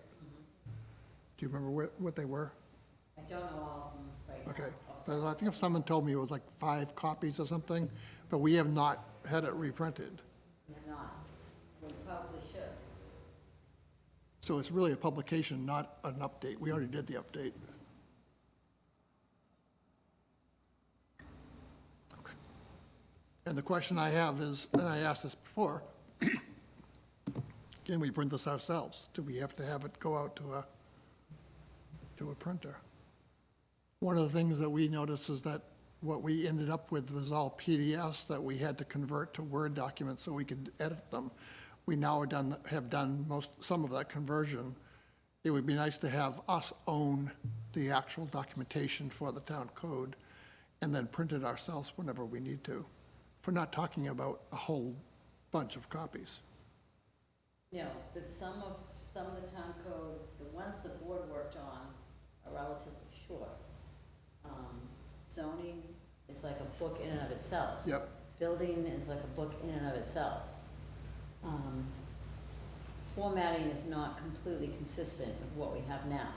Do you remember what they were? I don't know all of them right now. Okay. But I think someone told me it was like 5 copies or something, but we have not had it reprinted. They're not. We probably should. So it's really a publication, not an update. We already did the update. And the question I have is, and I asked this before, can we print this ourselves? Do we have to have it go out to a printer? One of the things that we noticed is that what we ended up with was all PDFs that we had to convert to Word documents so we could edit them. We now have done some of that conversion. It would be nice to have us own the actual documentation for the town code and then print it ourselves whenever we need to. For not talking about a whole bunch of copies. No, but some of the town code, the ones the board worked on are relatively short. Zoning is like a book in and of itself. Yep. Building is like a book in and of itself. Formatting is not completely consistent with what we have now.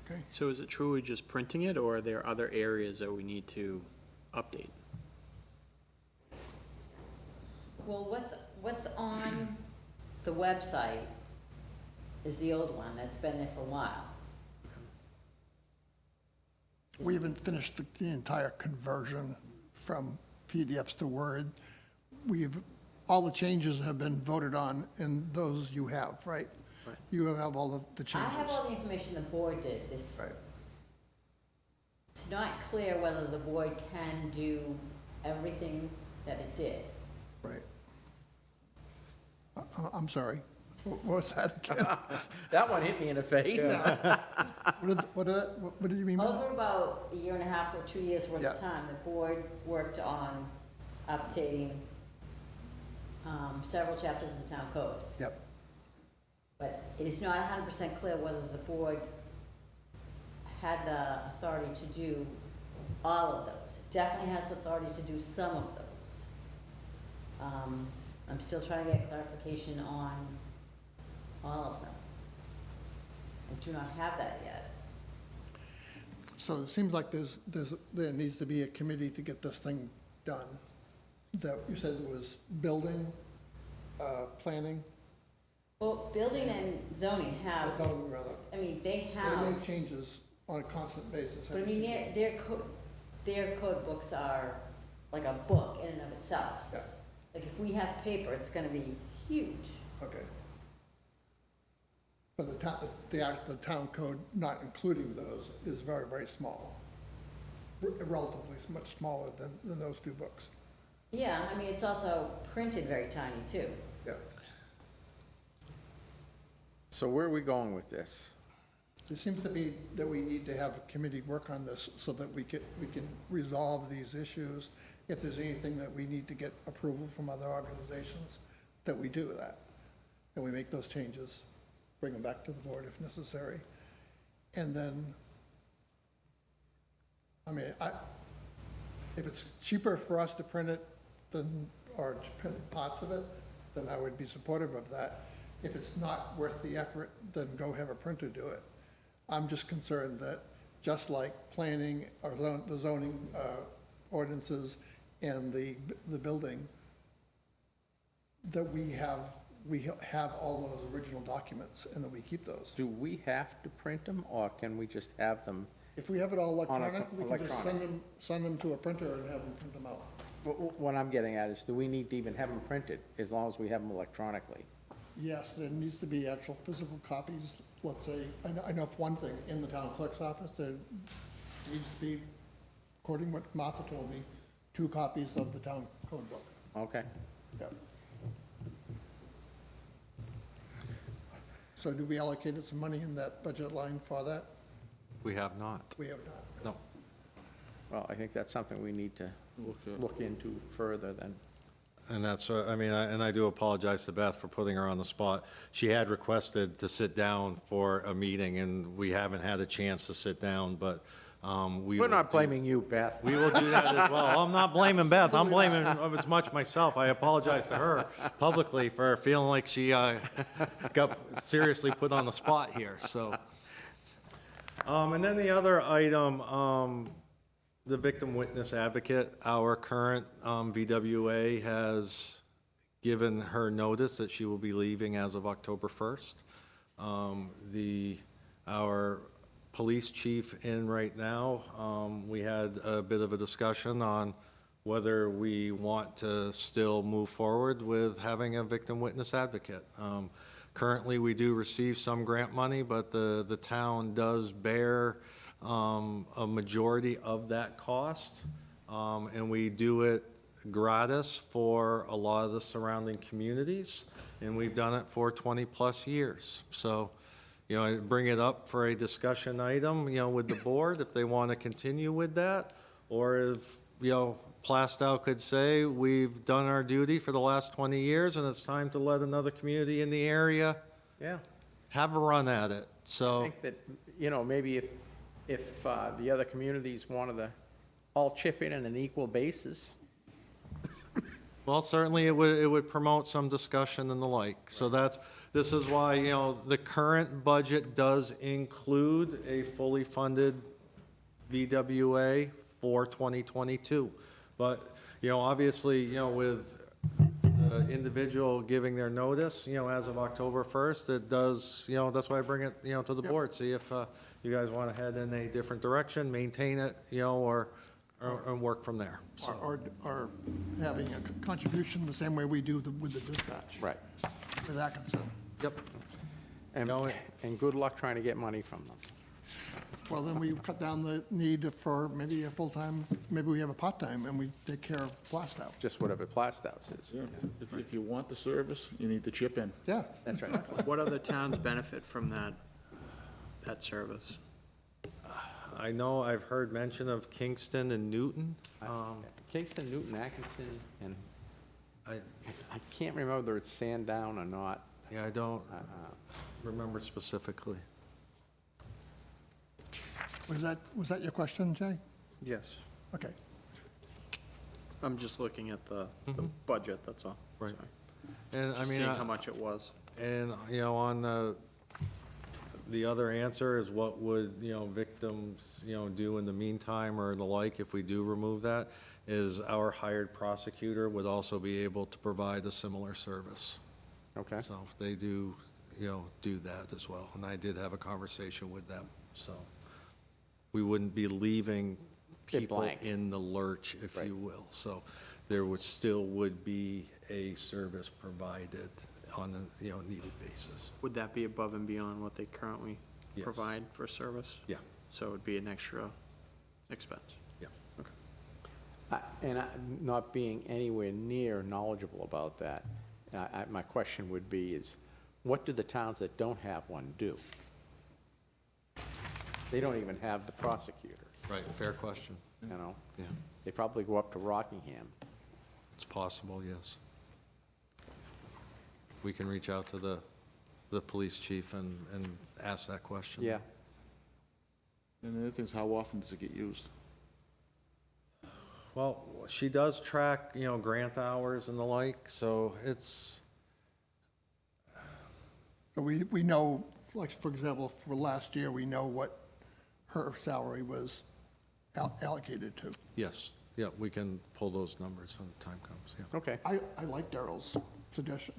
Okay. So is it truly just printing it, or are there other areas that we need to update? Well, what's on the website is the old one that's been there for a while. We haven't finished the entire conversion from PDFs to Word. All the changes have been voted on, and those you have, right? Right. You have all of the I changes. have all the information the board did. Right. It's not clear whether the board can do everything that it did. Right. I'm sorry. What was that again? That one hit me in the face. What did you mean by that? Over about a year and a half or 2 years worth Yeah. of time, the board worked on updating several chapters of the town code. Yep. But it is not 100% clear whether the board had the authority to do all of those. It definitely has the authority to do some of those. I'm still trying to get clarification on all of them. I do not have that yet. So it seems like there needs to be a committee to get this thing done. That, you said it was building, planning, Well, building and zoning have, zoning rather. I mean, they They have, make changes on a constant basis. but I mean, their code books are like a book in and of itself. Yeah, Like if we have paper, it's gonna be huge. okay. But the town code, not including those, is very, very small. Relatively much smaller than those 2 books. Yeah, I mean, it's also printed very tiny too. Yeah. So where are we going with this? It seems to be that we need to have a committee work on this so that we can resolve these issues. If there's anything that we need to get approval from other organizations, that we do that. And we make those changes, bring them back to the board if necessary. And then, I mean, if it's cheaper for us to print it or to print parts of it, then I would be supportive of that. If it's not worth the effort, then go have a printer do it. I'm just concerned that, just like planning or the zoning ordinances and the building, that we have all those original documents and that we keep those. Do we have to print them, or can we just have them? If we have it all On a electronic, we can just electronic. send them to a printer and have them print them out. What I'm getting at is, do we need to even have them printed, as long as we have them electronically? Yes, there needs to be actual physical copies, let's say, I know of one thing, in the town clerk's office, there needs to be, according to what Martha told me, 2 copies of the town code book. Okay. Yep. So do we allocated some money in that budget line for that? We have not. We have not. No. Well, I think that's something we need to look into further then. And that's, I mean, and I do apologize to Beth for putting her on the spot. She had requested to sit down for a meeting, and we haven't had a chance to sit down, but we We're will not do- blaming you, Beth. We will do that as well. I'm not blaming Beth, I'm blaming as much myself. I apologize to her publicly for feeling like she got seriously put on the spot here, so. And then the other item, the victim witness advocate, our current VWA has given her notice that she will be leaving as of October 1st. Our police chief in right now, we had a bit of a discussion on whether we want to still move forward with having a victim witness advocate. Currently, we do receive some grant money, but the town does bear a majority of that cost, and we do it gratis for a lot of the surrounding communities, and we've done it for 20-plus years. So, I bring it up for a discussion item, with the board, if they want to continue with that, or if, Plaistow could say, we've done our duty for the last 20 years, and it's time to let another community in the area Yeah. have a run at it, I so. think that, maybe if the other communities wanted to all chip in on an equal basis. Well, certainly it would promote some discussion and the like. So this is why, the current budget does include a fully funded VWA for 2022. But, obviously, with the individual giving their notice, as of October 1st, it does, that's why I bring it, to the board. See if you guys want to head in a different direction, maintain it, or work from there. So. Or having a contribution the same way we do with the dispatch. Right. With that concern. Yep. And good luck trying to get money from them. Well, then we cut down the need for maybe a full-time, maybe we have a part-time, and we take care of Plaistow. Just whatever Plaistow says. Yeah, if you want the service, you need to chip in. Yeah. That's right. What other towns benefit from that service? I know I've heard mention of Kingston and Newton. Kingston, Newton, Atkinson, and I I can't remember whether it's Sandown or not. I don't remember specifically. Was that your question, Jay? Yes. Okay. I'm just looking at the budget, that's all. Right. Sorry. And I Just mean, seeing how much it was. and, on the other answer is what would, victims, do in the meantime or the like if we do remove that, is our hired prosecutor would also be able to provide a similar service. Okay. So if they do, do that as well. And I did have a conversation with them, so we wouldn't be leaving It people blank. in the lurch, if Right. you will. So there would be a service provided on a, needed basis. Would that be above and beyond what they currently Yes. provide for service? Yeah, So it would be an extra expense? yeah. And not being anywhere near knowledgeable about that, my question would be is, what do the towns that don't have one do? They don't even have the prosecutor, Right, fair question. They probably go up to Rockingham. It's possible, yes. We can reach out to the police chief and ask that question. Yeah. And the other thing is, how often does it get used? Well, she does track, grant hours and the like, so it's, But we know, like, for example, for last year, we know what her salary was allocated to. yes, yeah, we can pull those numbers when the time comes, yeah. Okay. I like Darrell's suggestion.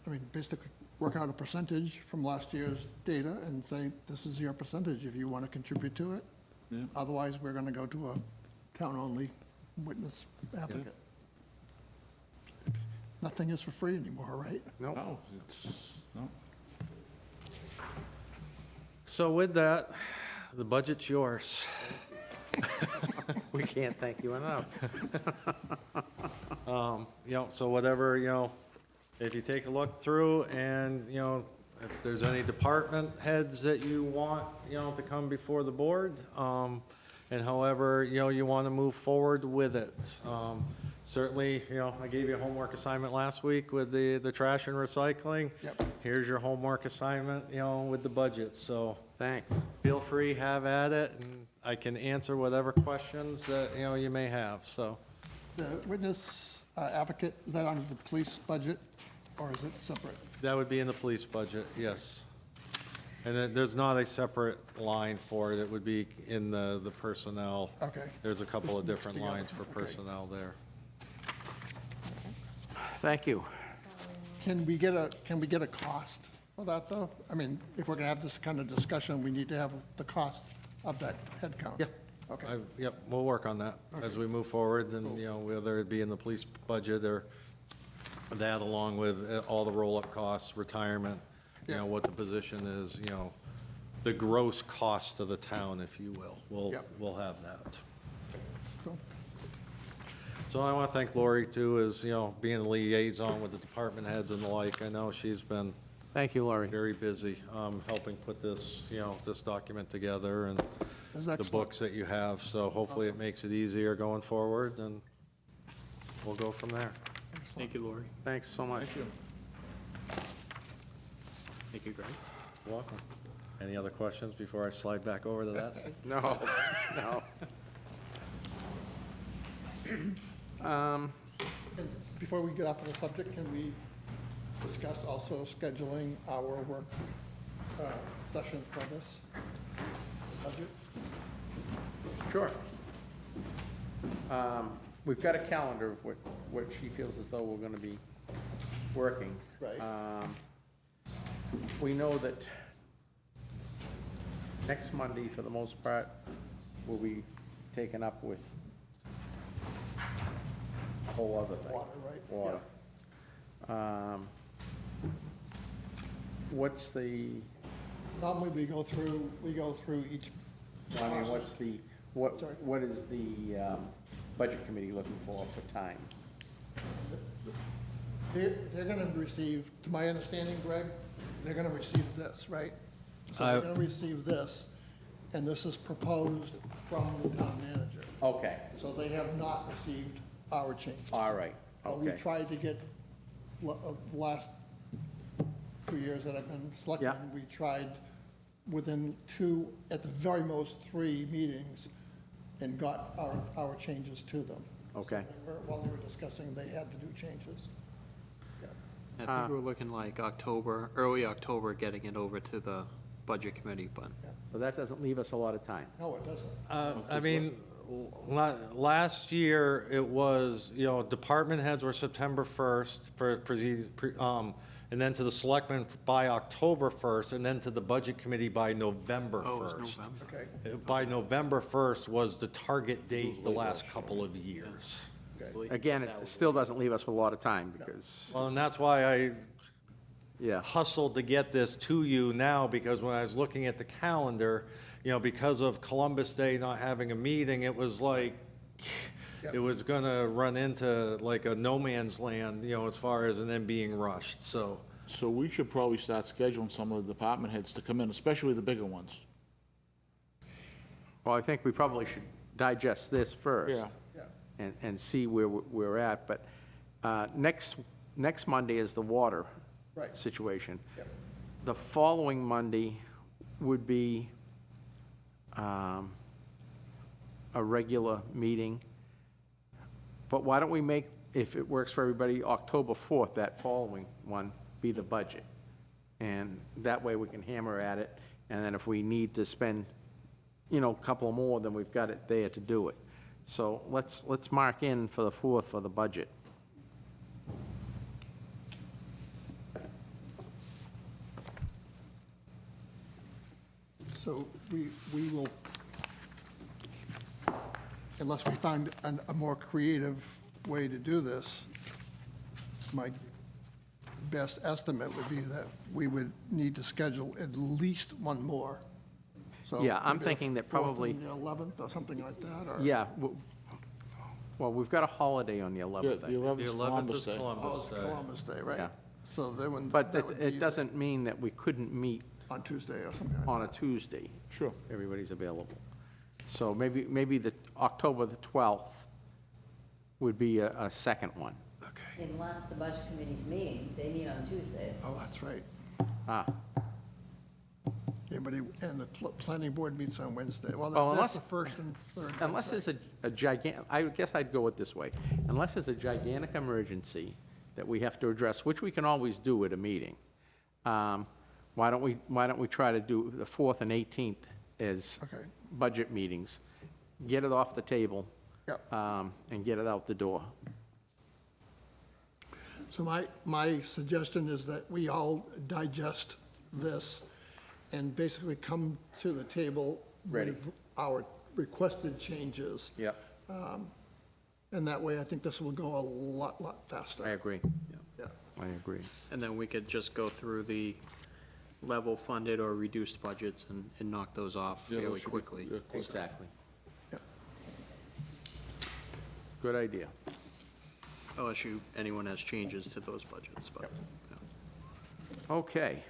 I mean, basically, work out a percentage from last year's data and say, this is your percentage if you want to contribute to it. Yeah. Otherwise, we're going to go to a town-only witness applicant. Nothing is for free anymore, right? No, No, no. So with that, the budget's yours. we can't thank you enough. So whatever, if you take a look through and, if there's any department heads that you want, to come before the board, and however, you want to move forward with it. Certainly, I gave you a homework assignment last week with the trash and recycling. Yep. Here's your homework assignment, with the budget, so Thanks. feel free, have at it, and I can answer whatever questions that, you may have, so. The witness advocate, is that under the police budget, or is it separate? That would be in the police budget, yes. And then there's not a separate line for it, it would be in the personnel. Okay. There's a couple of different together, lines for okay. personnel there. Thank you. Can we get a cost for that, though? I mean, if we're gonna have this kind of discussion, we need to have the cost of that head count. Yeah. Okay. Yep, we'll work on that as we move forward, and, whether it be in the police budget or that, along with all the roll-up costs, retirement, Yeah. what the position is, the gross cost of the town, if you will. Yeah. We'll have that. Cool. So I want to thank Lori, too, as, being a liaison with the department heads and the like. I know she's been Thank you, Laurie. very busy, helping put this, this document together and That's the excellent. books that you have. So hopefully it makes it easier going forward, and we'll go from there. Thank you, Lori. Thanks so much. Thank you, Greg. You're welcome. Any other questions before I slide back over to that side? No, no. And before we get off of the subject, can we discuss also scheduling our work session for this budget? Sure. We've got a calendar of what she feels as though we're gonna be working. Right. We know that next Monday, for the most part, will be taken up with a whole other thing. Water, right? Water. What's the, Normally, we go through each. I mean, what's the, Sorry. what is the budget committee looking for time? They're gonna receive, to my understanding, Greg, they're gonna receive this, right? So they're gonna receive this, and this is proposed from the town manager. Okay, So they have not received our changes. all right, But we okay. tried to get, the last 2 years that I've been selectman, Yeah. we tried within 2, at the very most 3 meetings, and got our changes to them. So Okay. while they were discussing, they had to do changes. Yeah. I think we're looking like October, early October, getting it over to the budget committee, but So that doesn't leave us a lot of time. No, it doesn't. I mean, last year, it was, department heads were September 1st and then to the selectmen by October 1st, and then to the budget committee by November 1st. Okay. By November 1st was the target date the last couple of years. Again, it still doesn't leave us with a lot of time, because, Well, and that's why I yeah, hustled to get this to you now, because when I was looking at the calendar, because of Columbus Day not having a meeting, it was like, it was gonna run into like a no man's land, as far as, and then being rushed, so. So we should probably start scheduling some of the department heads to come in, especially the bigger ones. well, I think we probably should digest this first. Yeah. Yeah. And see where we're at, but next Monday is the water Right. situation. Yep. The following Monday would be a regular meeting. But why don't we make, if it works for everybody, October 4th, that following one, be the budget? And that way we can hammer at it, and then if we need to spend, a couple more, then we've got it there to do it. So let's mark in for the 4th for the budget. So we will, unless we find a more creative way to do this, my best estimate would be that we would need to schedule at least one more. So Yeah, I'm maybe the thinking that 4th and probably- The 11th or something like that, or? Yeah, well, we've got a holiday on the Yeah, 11th, I the think. 11th The is 11th Columbus is Day. Oh, Columbus it's Day. Columbus Day, right? Yeah. So then when. But that would it be doesn't mean that we couldn't meet On Tuesday or something like that. on a Tuesday. Sure. Everybody's available. So maybe the October the 12th would be a second one. Okay. Unless the budget committee's meeting, they meet on Tuesdays. Oh, that's right. Ah, Yeah, everybody, and the planning board meets on Wednesday. Well, Well, that's unless- the first and third. Unless Wednesday. there's a gigantic, I guess I'd go it this way. Unless there's a gigantic emergency that we have to address, which we can always do at a meeting, why don't we try to do the 4th and 18th as Okay. budget meetings? Get it off the table. Yep. And get it out the door. So my suggestion is that we all digest this and basically come to the table Ready. with our requested changes. Yep. And that way, I think this will go a lot faster. I agree. Yeah. I agree. And then we could just go through the level funded or reduced budgets and knock those off Yeah, fairly that should be- quickly. yeah, quick. Exactly. Yeah. Good idea. Unless anyone has changes to those budgets, but. yeah. Okay.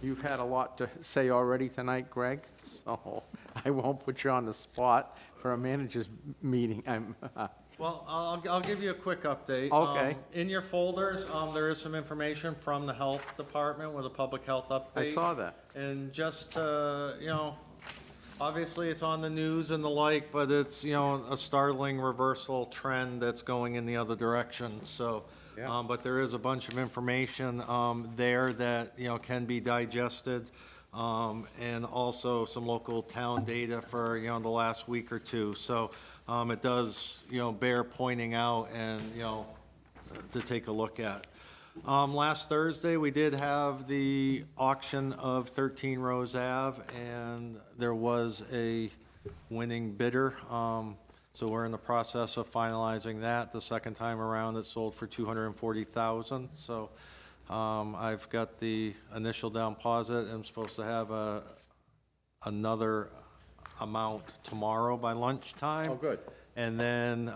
You've had a lot to say already tonight, Greg, so I won't put you on the spot for a manager's meeting. Well, I'll give you a quick update. Okay. In your folders, there is some information from the health department with a public health update. I saw that. And just, obviously it's on the news and the like, but it's, a startling reversal trend that's going in the other direction, so. Yeah. But there is a bunch of information, there that, can be digested. And also some local town data for, the last week or two. So, it does, bear pointing out and, to take a look at. Last Thursday, we did have the auction of 13 Rose Ave, and there was a winning bidder. So we're in the process of finalizing that. The second time around, it sold for $240,000. So I've got the initial down deposit. I'm supposed to have another amount tomorrow by lunchtime. Oh, good. And then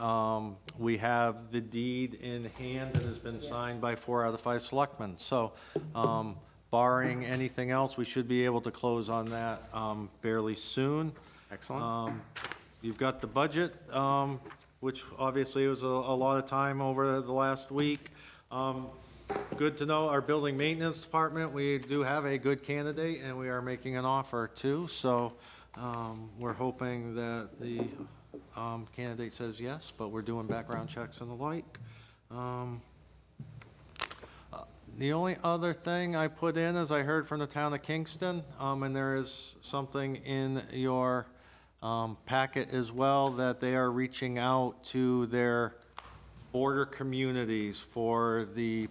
we have the deed in hand that has been signed by 4 out of 5 selectmen. So barring anything else, we should be able to close on that fairly soon. Excellent. You've got the budget, which obviously was a lot of time over the last week. Good to know, our building maintenance department, we do have a good candidate, and we are making an offer too. So we're hoping that the candidate says yes, but we're doing background checks and the like. The only other thing I put in is I heard from the town of Kingston, and there is something in your packet as well, that they are reaching out to their border communities for the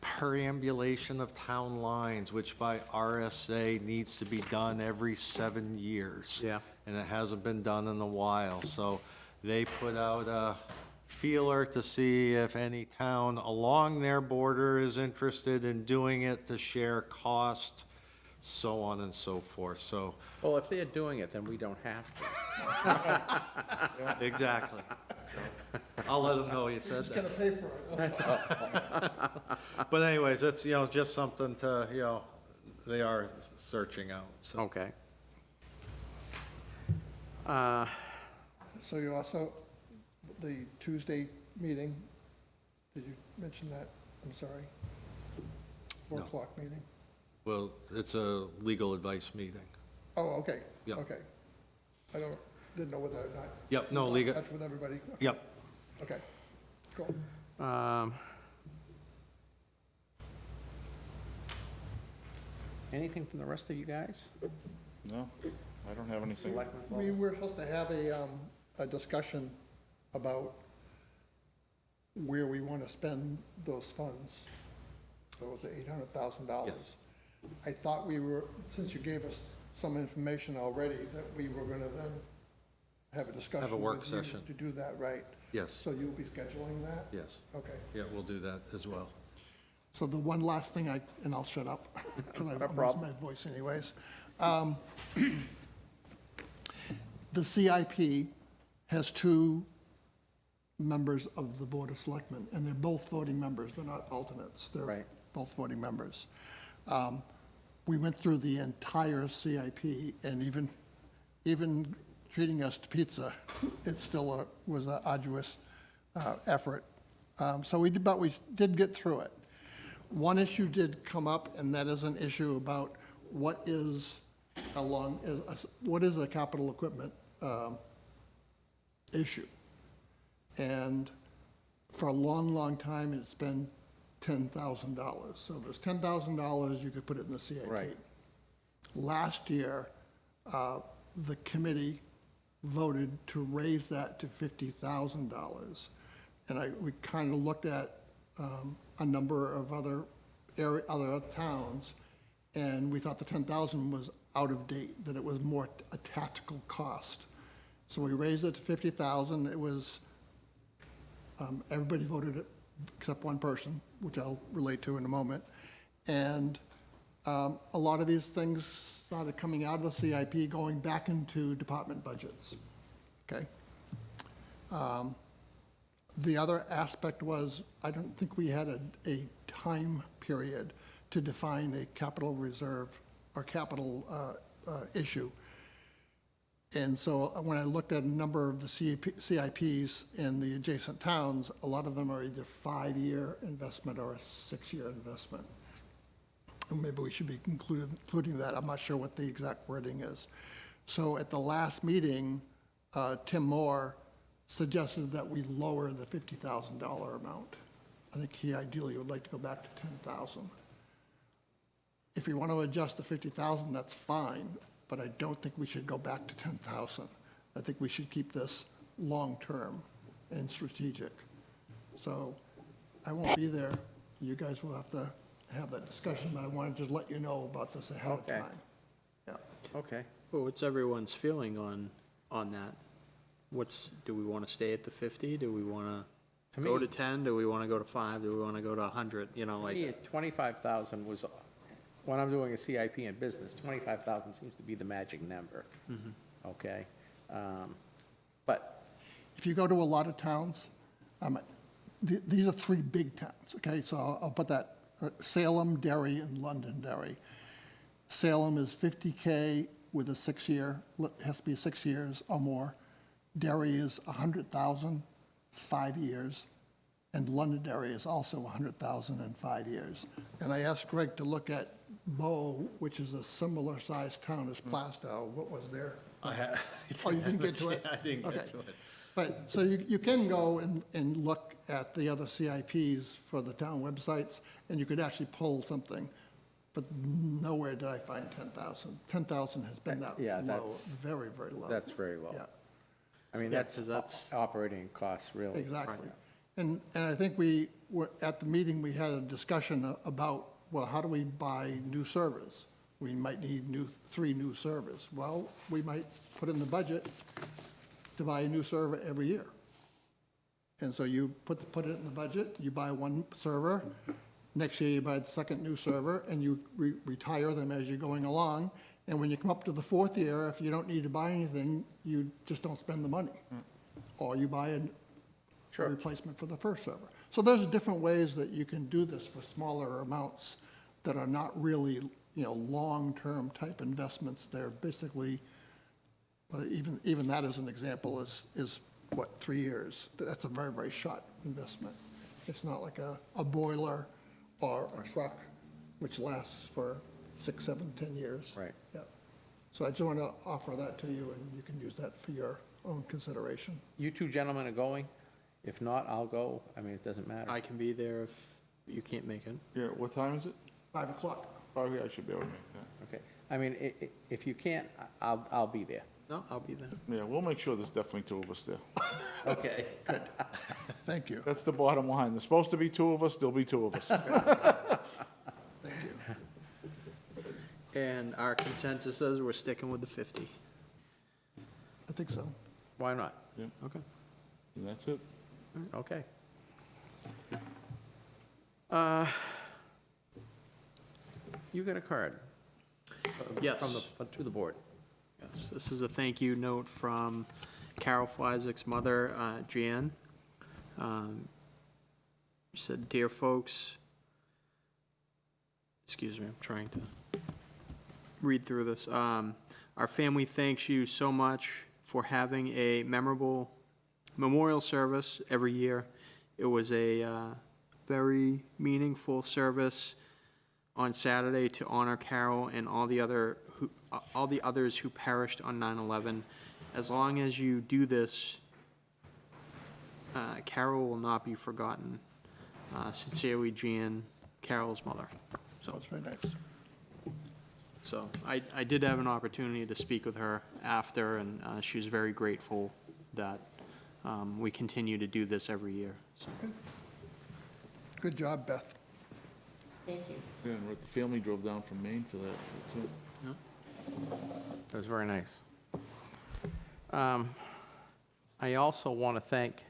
perambulation of town lines, which by RSA needs to be done every 7 years. Yeah. And it hasn't been done in a while, so they put out a feeler to see if any town along their border is interested in doing it to share cost, so on and so forth, so. Well, if they're doing it, then we don't have to. Exactly. So, I'll let them know you said Just gotta that. pay for it. But anyways, it's, just something to, they are searching out, so. Okay. So you also, the Tuesday meeting, did you mention that? I'm sorry. 4 No. o'clock meeting? Well, it's a legal advice meeting. Oh, okay. Yeah. Okay. Didn't know whether or not. Yep, no, you're in legal, touch with everybody? yep. Okay, cool. Anything from the rest of you guys? No, I don't have anything. Selectmen's We all- were supposed to have a discussion about where we want to spend those funds. That was $800,000. Yes. I thought we were, since you gave us some information already, that we were going to then have a discussion work with you session. to do that, right? Yes, So you'll be scheduling that? yes. Okay. Yeah, we'll do that as well. So the one last thing and I'll shut up, because I lose problem. my voice anyways. The CIP has 2 members of the Board of Selectmen, and they're both voting members, they're not alternates. They're Right. both voting members. We went through the entire CIP, and even treating us to pizza, it still was an arduous effort. But we did get through it. One issue did come up, and that is an issue about what is what is a capital equipment issue. And for a long, long time, it's been $10,000. So there's $10,000, you could put it in the CIP. Right. Last year, the committee voted to raise that to $50,000. And we kind of looked at a number of other towns, and we thought the 10,000 was out of date, that it was more a tactical cost. So we raised it to 50,000. It was, everybody voted it except one person, which I'll relate to in a moment. And a lot of these things started coming out of the CIP, going back into department budgets, okay? The other aspect was, I don't think we had a time period to define a capital reserve or capital issue. And so when I looked at a number of the CIPs in the adjacent towns, a lot of them are either 5-year investment or a 6-year investment. And maybe we should be including that. I'm not sure what the exact wording is. So at the last meeting, Tim Moore suggested that we lower the $50,000 amount. I think he ideally would like to go back to 10,000. If you want to adjust the 50,000, that's fine, but I don't think we should go back to 10,000. I think we should keep this long-term and strategic. So I won't be there. You guys will have to have that discussion, but I want to just let you know about this ahead of Okay. time. Yeah. Okay. Well, what's everyone's feeling on that? Do we want to stay at the 50? Do we want to go me- to 10? Do we want to go to 5? Do we want to go to 100? You know, To me, like, 25,000 was, when I'm doing a CIP in business, 25,000 seems to be the magic number. Okay? But, If you go to a lot of towns, these are 3 big towns, okay? So I'll put that, Salem, Derry, and Londonderry. Salem is 50K with a 6-year, has to be 6 years or more. Derry is 100,000, 5 years. And Londonderry is also 100,000 in 5 years. And I asked Greg to look at Bow, which is a similar sized town as Plaistow. What was their? Oh, you didn't get to it? I didn't get Okay. to it. But, so you can go and look at the other CIPs for the town websites, and you could actually pull something, but nowhere did I find 10,000. 10,000 has been that Yeah, low, that's- very, very low. that's very low. Yeah, I mean, Yeah, that's 'cause that's- operating costs, really. exactly. And I think we were, at the meeting, we had a discussion about, well, how do we buy new servers? We might need 3 new servers. Well, we might put in the budget to buy a new server every year. And so you put it in the budget, you buy 1 server, next year you buy the second new server, and you retire them as you're going along. And when you come up to the 4th year, if you don't need to buy anything, you just don't spend the money. Or you buy a replacement for the first server. So there's different ways that you can do this for smaller amounts that are not really, long-term type investments. They're basically, even that as an example is what, 3 years? That's a very, very short investment. It's not like a boiler or a truck, which lasts for 6, 7, 10 years. Right. Yeah. So I just want to offer that to you, and you can use that for your own consideration. You 2 gentlemen are going? If not, I'll go. I mean, it doesn't matter. I can be there if you can't make it. Yeah, what time is it? 5 o'clock. Oh, yeah, I should be able to make that. Okay. I mean, if you can't, I'll be there. No, I'll be there. Yeah, we'll make sure there's definitely 2 of us there. Okay. Thank you. That's the bottom line. There's supposed to be 2 of us, there'll be 2 of us. Thank you. And our consensus is we're sticking with the 50. I think so. Why not? Yeah, Okay. and that's it. Okay. You got a card? Yes. To the board. Yes, this is a thank you note from Carol Flyzik's mother, Jan. She said, "Dear folks," excuse me, I'm trying to read through this. "Our family thanks you so much for having a memorable memorial service every year. It was a very meaningful service on Saturday to honor Carol and all the others who perished on 9/11. As long as you do this, Carol will not be forgotten. Sincerely, Jan, Carol's mother. So, That's very nice. so I did have an opportunity to speak with her after, and she was very grateful that we continue to do this every year. So. Good job, Beth. Thank you. Yeah, and the family drove down from Maine for that, too. That was very nice. I also want to thank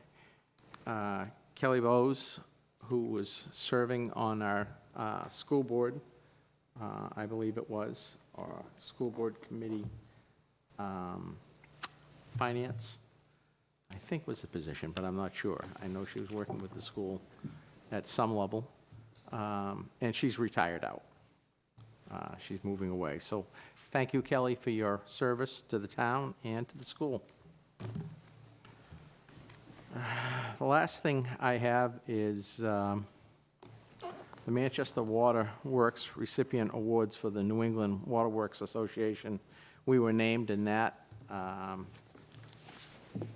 Kelly Bowes, who was serving on our school board, I believe it was, or school board committee, finance, I think was the position, but I'm not sure. I know she was working with the school at some level, and she's retired out. She's moving away. So thank you, Kelly, for your service to the town and to the school. The last thing I have is the Manchester Water Works Recipient Awards for the New England Water Works Association. We were named in that. I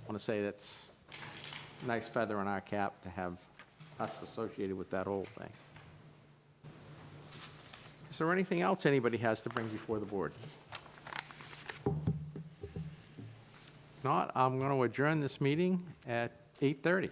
want to say that's a nice feather in our cap to have us associated with that whole thing. Is there anything else anybody has to bring before the board? If not, I'm going to adjourn this meeting at 8:30.